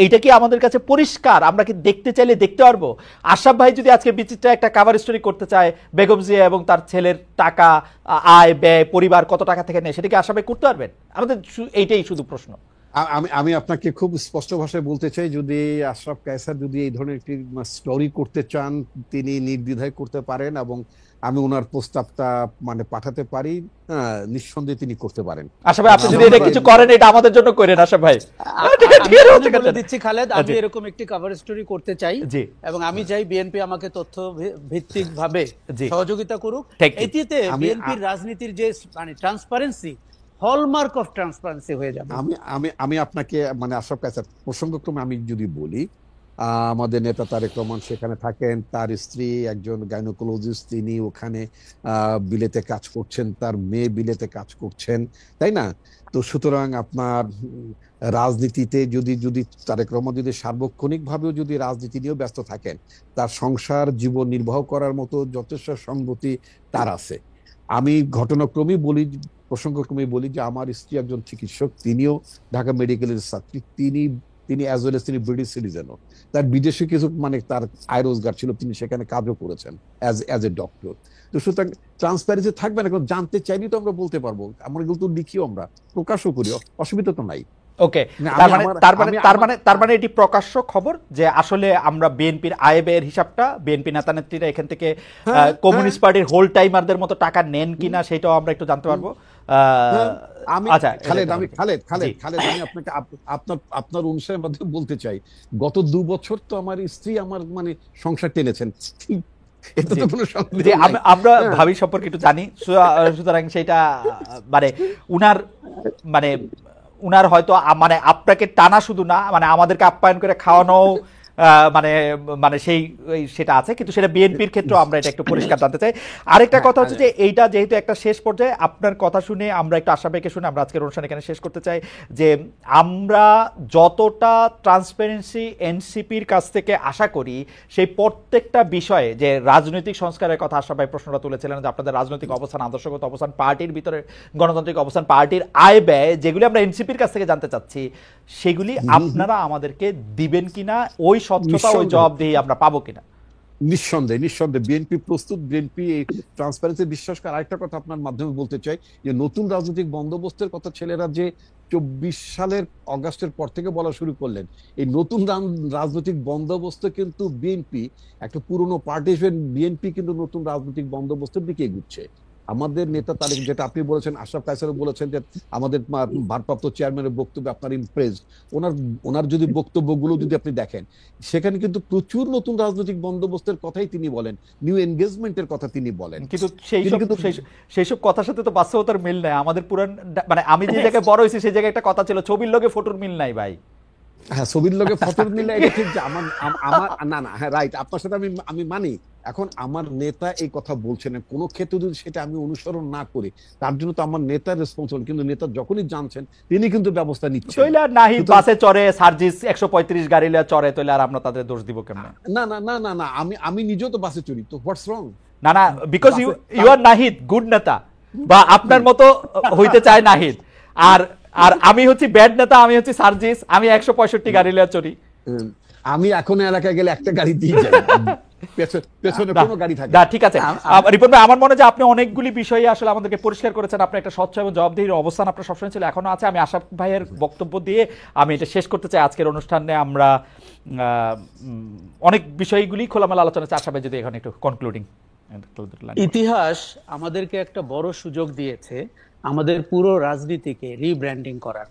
S1: এইটা কি আমাদের কাছে পরিষ্কার? আমরা কি দেখতে চাইলে দেখতে পারবো? আশরাফ ভাই যদি আজকে বিচিত্র একটা কভার স্টোরি করতে চায়, বেগম জিয়া এবং তার ছেলের টাকা, আয় ব্যয়, পরিবার কত টাকা থেকে নেয়, সেটা কি আশরাফ ভাই করতে পারবেন? আমাদের এইটাই শুধু প্রশ্ন।
S2: আমি আমি আপনাকে খুব স্পষ্ট ভাষায় বলতে চাই, যদি আশরাফ কায়সার যদি এই ধরনের একটি স্টোরি করতে চান, তিনি নির্দ্বিধায় করতে পারেন, এবং আমি ওনার প্রস্তাবটা মানে পাঠাতে পারি, নিঃসন্দেহে তিনি করতে পারেন।
S1: আশা ভাই, আপনি যদি এটা কিছু করেন, এটা আমাদের জন্য করেন আশা ভাই।
S3: আমি বলে দিচ্ছি খালেদ, আমি এরকম একটি কভার স্টোরি করতে চাই, এবং আমি চাই বিএনপি আমাকে তথ্য ভিত্তিক ভাবে সহযোগিতা করুক। এটিতে বিএনপির রাজনীতির যে মানে ট্রান্সপারেন্সি, হলমার্ক অফ ট্রান্সপারেন্সি হয়ে যাবে।
S2: আমি আমি আমি আপনাকে মানে আশরাফ কায়সার প্রসঙ্গক্রমে আমি যদি বলি, আমাদের নেতা তারেক রহমান সেখানে থাকেন, তার স্ত্রী একজন গাইনোকোলজিস্ট, তিনি ওখানে বিলেতে কাজ করছেন, তার মেয়ে বিলেতে কাজ করছেন, তাই না? তো সুতরাং আপনার রাজনীতিতে যদি যদি তারেক রহমান যদি সার্বক্ষণিক ভাবেও যদি রাজনীতি নিয়েও ব্যস্ত থাকেন, তার সংসার জীবন নির্বাহ করার মতো যথেষ্ট সঙ্গতি তার আছে। আমি ঘটনাক্রমেই বলি, প্রসঙ্গক্রমে বলি যে আমার স্ত্রী একজন চিকিৎসক, তিনিও ঢাকা মেডিকেলের ছাত্রী, তিনি অ্যাজ ওয়েল এস তিনি ব্রিটিশ সিটিজেনও। তার বিদেশে কিছু মানে তার আয় রোজগার ছিল, তিনি সেখানে কাজও করেছেন অ্যাজ এ ডক্টর। তো সুতরাং ট্রান্সপারেন্সি থাকবে না, জানতে চাইনি তো আমরা বলতে পারবো, আমরা এগুলো তো লিখিও, আমরা প্রকাশও করি, অসুবিধা তো নাই।
S1: ওকে, তার মানে এটি প্রকাশ্য খবর যে আসলে আমরা বিএনপির আয় ব্যয়ের হিসাবটা বিএনপি নেতা নেত্রীরা এখান থেকে কমিউনিস্ট পার্টির হোল টাইমারদের মতো টাকা নেন কিনা সেটাও আমরা একটু জানতে পারবো।
S2: আচ্ছা খালেদ, আমি আপনাকে আপনার অনুষ্ঠানের মাধ্যমে বলতে চাই, গত 2 বছর তো আমার স্ত্রী আমার মানে সংসার টেনেছেন, এটা তো কোনো সন্দেহ নাই।
S1: আমরা ভাবি সম্পর্কে একটু জানি, সুতরাং সেটা মানে উনার হয়তো মানে আপনাকে টানা শুধু না, মানে আমাদেরকে আপ্যায়ন করে খাওয়ানো মানে মানে সেটা আছে, কিন্তু সেটা বিএনপির ক্ষেত্রে আমরা এটা একটু পরিষ্কার জানতে চাই। আরেকটা কথা হচ্ছে যে এইটা যেহেতু একটা শেষ পর্যায়ে, আপনার কথা শুনে আমরা একটু আশা ভাইকে শুনে আমরা আজকের অনুষ্ঠান এখানে শেষ করতে চাই, যে আমরা যতটা ট্রান্সপারেন্সি এনসিপির কাছ থেকে আশা করি, সেই প্রত্যেকটা বিষয়ে যে রাজনৈতিক সংস্কারের কথা আশা ভাই প্রশ্নটা তুলেছিলেন, যে আপনাদের রাজনৈতিক অবস্থান, আদর্শগত অবস্থান, পার্টির ভিতরে গণতান্ত্রিক অবস্থান, পার্টির আয় ব্যয়, যেগুলি আমরা এনসিপির কাছ থেকে জানতে চাচ্ছি, সেগুলি আপনারা আমাদেরকে দিবেন কিনা, ওই স্বচ্ছতা ওই জবাবদিহি আমরা পাবো কিনা?
S2: নিঃসন্দেহে বিএনপি প্রস্তুত। বিএনপি এই ট্রান্সপারেন্সি বিশ্বাস করে। আরেকটা কথা আপনার মাধ্যমে বলতে চাই, যে নতুন রাজনৈতিক বন্দোবস্তের কথা ছেলেরা যে 24 সালের অগাস্টের পর থেকে বলা শুরু করলেন, এই নতুন রাজনৈতিক বন্দোবস্ত কিন্তু বিএনপি একটা পুরনো পার্টি হিসেবে বিএনপি কিন্তু নতুন রাজনৈতিক বন্দোবস্তের দিকে এগুচ্ছে। আমাদের নেতা তারেক, যেটা আপনি বলেছেন, আশরাফ কায়সারও বলেছেন যে আমাদের ভারপ্রাপ্ত চেয়ারম্যানের বক্তব্যে আপনার ইমপ্রেসড, ওনার যদি বক্তব্যগুলো যদি আপনি দেখেন, সেখানে কিন্তু প্রচুর নতুন রাজনৈতিক বন্দোবস্তের কথাই তিনি বলেন, নিউ এনগেজমেন্টের কথা তিনি বলেন,
S1: কিন্তু সেই সব কথার সাথে তো বাস্তবতার মিল নাই। আমাদের পুরান মানে আমি যে জায়গায় বড় হয়েছি সেই জায়গায় একটা কথা ছিল, ছবির লগে ফটোর মিল নাই ভাই।
S2: হ্যাঁ, ছবির লগে ফটোর মিল, এটা ঠিক, যে আমার না হ্যাঁ রাইট, আপনার সাথে আমি মানি। এখন আমার নেতা এই কথা বলছেন, কোনো ক্ষেত্রে যদি সেটা আমি অনুসরণ না করি, তার জন্য তো আমার নেতার রেসপন্সিবল, কিন্তু নেতা যখনই জানছেন তিনি কিন্তু ব্যবস্থা নিচ্ছেন।
S1: তইলা নাহি বাসে চড়ে, সার্জিস 135 গাড়ি লয়ে চড়ে, তইলা আর আমরা তাদের দোষ দিব কেমনে?
S2: না, আমি নিজেও তো বাসে চড়ি, তো হোয়াটস রং?
S1: না, because you are Nahid good নেতা, বা আপনার মতো হইতে চায় নাহিদ, আর আমি হচ্ছি ব্যাড নেতা, আমি হচ্ছি সার্জিস, আমি 165 গাড়ি লয়ে চড়ি।
S2: আমি এখন এলাকায় গেলে একটা গাড়ি দিয়ে যাই, পেছনে কোনো গাড়ি থাকে
S1: না। ঠিক আছে রিপন ভাই, আমার মনে হয় যে আপনি অনেকগুলি বিষয়ে আসলে আমাদেরকে পরিষ্কার করেছেন, আপনার একটা স্বচ্ছ এবং জবাবদিহির অবস্থান আপনার সবসময় ছিল, এখনো আছে। আমি আশরাফ ভাইয়ের বক্তব্য দিয়ে আমি এটা শেষ করতে চাই আজকের অনুষ্ঠানে। আমরা অনেক বিষয়গুলি খোলামেলা আলোচনা চাই, আশরাফ ভাই যদি এখন একটু কনক্লুডিং।
S3: ইতিহাস আমাদেরকে একটা বড় সুযোগ দিয়েছে আমাদের পুরো রাজনীতিকে রিব্র্যান্ডিং করার।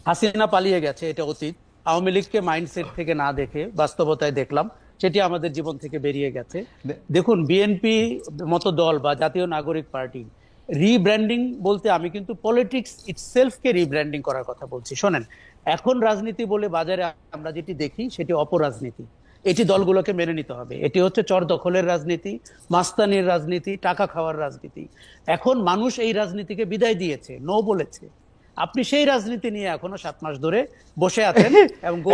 S3: হাসিনা পালিয়ে গেছে, এটা অতীত। আওয়ামী লীগকে মাইন্ডসেট থেকে না দেখে বাস্তবতায় দেখলাম, সেটি আমাদের জীবন থেকে বেরিয়ে গেছে। দেখুন, বিএনপি মতো দল বা জাতীয় নাগরিক পার্টি রিব্র্যান্ডিং বলতে আমি কিন্তু পলিটিক্স ইটসেলফকে রিব্র্যান্ডিং করার কথা বলছি। শোনেন, এখন রাজনীতি বলে বাজারে আমরা যেটি দেখি সেটি অপরাজনীতি। এটি দলগুলোকে মেনে নিতে হবে। এটি হচ্ছে চর দখলের রাজনীতি, মাস্তানির রাজনীতি, টাকা খাওয়ার রাজনীতি। এখন মানুষ এই রাজনীতিকে বিদায় দিয়েছে, নো বলেছে। আপনি সেই রাজনীতি নিয়ে এখনো 7 মাস ধরে বসে আছেন।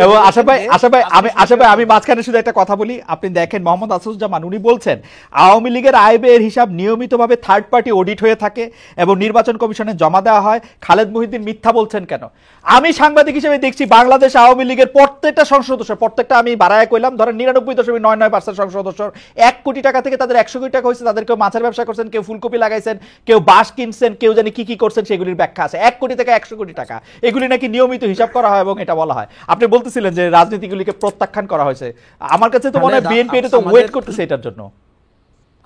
S3: এবং
S1: আশা ভাই আমি মাঝখানে শুধু একটা কথা বলি, আপনি দেখেন মোহাম্মদ আসুজ্জামান উনি বলছেন আওয়ামী লীগের আয় ব্যয়ের হিসাব নিয়মিতভাবে থার্ড পার্টি অডিট হয়ে থাকে এবং নির্বাচন কমিশনে জমা দেওয়া হয়। খালেদ মহিউদ্দিন মিথ্যা বলছেন কেন? আমি সাংবাদিক হিসেবে দেখছি বাংলাদেশ আওয়ামী লীগের প্রত্যেকটা সংসদ সদস্য, প্রত্যেকটা আমি বাড়ায় কইলাম, ধরেন 99.99% সংসদ সদস্য 1 কোটি টাকা থেকে তাদের 100 কোটি টাকা হয়েছে, তাদের কেউ মাছের ব্যবসা করছেন, কেউ ফুলকপি লাগাইছেন, কেউ বাঁশ কিনছেন, কেউ জানি কি করছেন, সেগুলির ব্যাখ্যা আছে। 1 কোটি থেকে টাকা 100 কোটি টাকা, এগুলি নাকি নিয়মিত হিসাব করা হয় এবং এটা বলা হয়। আপনি বলতেছিলেন যে রাজনীতিগুলিকে প্রত্যাখ্যান করা হয়েছে। আমার কাছে তো মনে হয় বিএনপি এটা তো ওয়েট করতেছে এটার জন্য।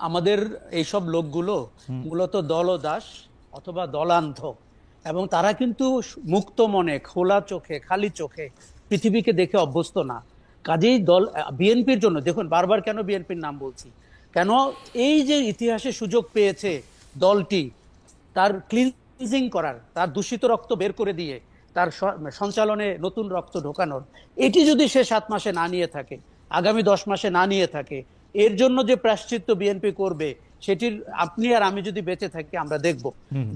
S3: আমাদের এইসব লোকগুলো মূলত দলদাস অথবা দলান্ধ, এবং তারা কিন্তু মুক্ত মনে, খোলা চোখে, খালি চোখে পৃথিবীকে দেখে অভ্যস্ত না। কাজেই বিএনপির জন্য দেখুন, বারবার কেন বিএনপির নাম বলছি, কেন এই যে ইতিহাসে সুযোগ পেয়েছে দলটি তার ক্লিনজিং করার, তার দূষিত রক্ত বের করে দিয়ে তার সঞ্চালনে নতুন রক্ত ঢোকানোর, এটি যদি সে 7 মাসে না নিয়ে থাকে, আগামী 10 মাসে না নিয়ে থাকে, এর জন্য যে প্রায়শ্চিত্ত বিএনপি করবে সেটির আপনি আর আমি যদি বেঁচে থাকি আমরা দেখব।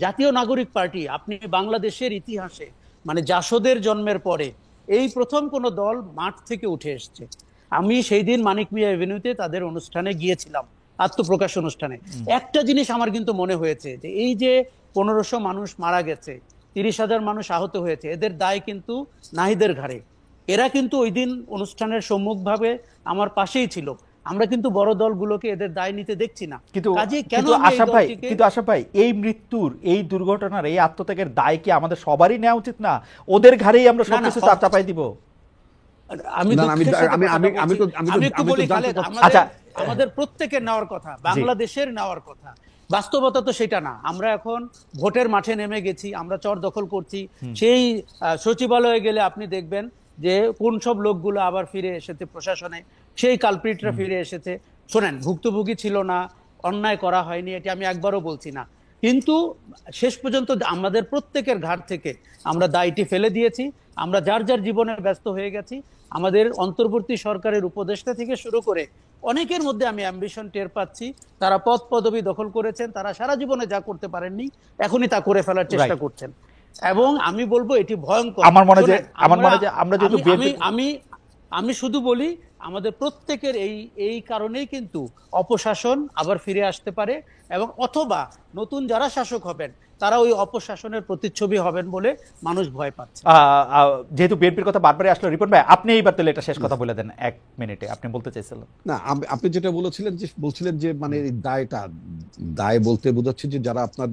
S3: জাতীয় নাগরিক পার্টি, আপনি বাংলাদেশের ইতিহাসে মানে জাসদের জন্মের পরে এই প্রথম কোন দল মাঠ থেকে উঠে এসছে। আমি সেই দিন মানিক মিয়া এভিনিউতে তাদের অনুষ্ঠানে গিয়েছিলাম, আত্মপ্রকাশ অনুষ্ঠানে। একটা জিনিস আমার কিন্তু মনে হয়েছে যে এই যে 1500 মানুষ মারা গেছে, 30,000 মানুষ আহত হয়েছে, এদের দায় কিন্তু নাহিদের ঘাড়ে। এরা কিন্তু ওই দিন অনুষ্ঠানের সম্মুখভাবে আমার পাশেই ছিল। আমরা কিন্তু বড় দলগুলোকে এদের দায় নিতে দেখছি না।
S1: কিন্তু
S3: কাজেই কেন
S1: আশরাফ ভাই, এই মৃত্যুর, এই দুর্ঘটনার, এই আত্মত্যাগের দায় কি আমাদের সবারই নেওয়া উচিত না? ওদের ঘাড়েই আমরা সবকিছু চাপাই দিব?
S3: আমাদের প্রত্যেকের নেওয়ার কথা, বাংলাদেশের নেওয়ার কথা। বাস্তবতা তো সেটা না। আমরা এখন ভোটের মাঠে নেমে গেছি, আমরা চর দখল করছি। সেই সচিবালয়ে গেলে আপনি দেখবেন যে কোন সব লোকগুলো আবার ফিরে এসেছে প্রশাসনে, সেই কালপ্রিটরা ফিরে এসেছে। শোনেন, ভুক্তভোগী ছিল না, অন্যায় করা হয়নি, এটি আমি একবারও বলছি না, কিন্তু শেষ পর্যন্ত আমাদের প্রত্যেকের ঘাট থেকে আমরা দায়টি ফেলে দিয়েছি। আমরা যার যার জীবনে ব্যস্ত হয়ে গেছি। আমাদের অন্তর্বর্তী সরকারের উপদেষ্টা থেকে শুরু করে অনেকের মধ্যে আমি অ্যাম্বিশন টের পাচ্ছি। তারা পদ পদবি দখল করেছেন, তারা সারা জীবনে যা করতে পারেননি এখনই তা করে ফেলার চেষ্টা করছেন, এবং আমি বলবো এটি ভয়ঙ্কর। আমি শুধু বলি, আমাদের প্রত্যেকের এই কারণেই কিন্তু অপশাসন আবার ফিরে আসতে পারে, এবং অথবা নতুন যারা শাসক হবেন তারা ওই অপশাসনের প্রতিচ্ছবি হবেন বলে মানুষ ভয় পাচ্ছে।
S1: যেহেতু বিএনপির কথা বারবারই আসলো, রিপন ভাই আপনি এইবার তাহলে এটা শেষ কথা বলে দেন 1 মিনিটে, আপনি বলতে চাইছিলেন।
S2: না, আপনি যেটা বলছিলেন যে মানে দায় বলতে বোঝাচ্ছে যে যারা আপনার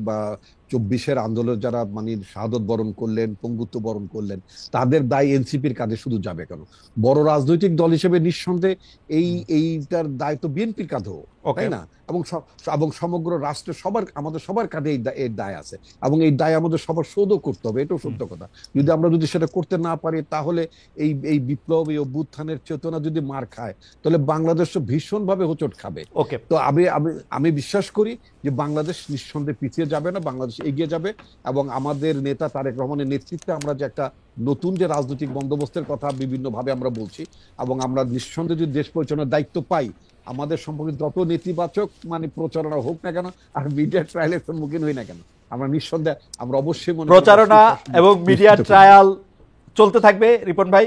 S2: 24-এর আন্দোলন যারা মানে শাহাদত বরণ করলেন, পঙ্গুত্ব বরণ করলেন, তাদের দায় এনসিপির কাঁধে শুধু যাবে কেন? বড় রাজনৈতিক দল হিসেবে নিঃসন্দেহে এইটার দায় তো বিএনপির কাঁধেও, তাই না? এবং সমগ্র রাষ্ট্রের আমাদের সবার কাঁধে এই দায় আছে, এবং এই দায় আমাদের সবার শোধও করতে হবে, এটাও সত্য কথা। আমরা যদি সেটা করতে না পারি, তাহলে এই বিপ্লব, এই অভ্যুত্থানের চেতনা যদি মার খায়, তাহলে বাংলাদেশ ভীষণভাবে হোঁচট খাবে। তো আমি বিশ্বাস করি যে বাংলাদেশ নিঃসন্দেহে পিছিয়ে যাবে না, বাংলাদেশ এগিয়ে যাবে। এবং আমাদের নেতা তারেক রহমানের নেতৃত্বে আমরা যে একটা নতুন যে রাজনৈতিক বন্দোবস্তের কথা বিভিন্ন ভাবে আমরা বলছি, এবং আমরা নিঃসন্দেহে যদি দেশ পরিচালনার দায়িত্ব পাই, আমাদের সম্পর্কে যত নেতিবাচক মানে প্রচারণা হোক না কেন, আর মিডিয়া ট্রায়ালের সম্মুখীন হই না কেন, আমরা নিঃসন্দেহে আমরা অবশ্যই
S1: প্রচারণা এবং মিডিয়া ট্রায়াল চলতে থাকবে। রিপন ভাই,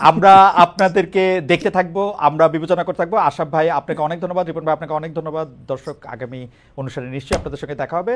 S1: আমরা আপনাদেরকে দেখতে থাকবো, আমরা বিবেচনা করতে থাকবো। আশরাফ ভাই আপনাকে অনেক ধন্যবাদ, রিপন ভাই আপনাকে অনেক ধন্যবাদ। দর্শক, আগামী অনুষ্ঠানে নিশ্চয়ই আপনাদের সঙ্গে দেখা হবে।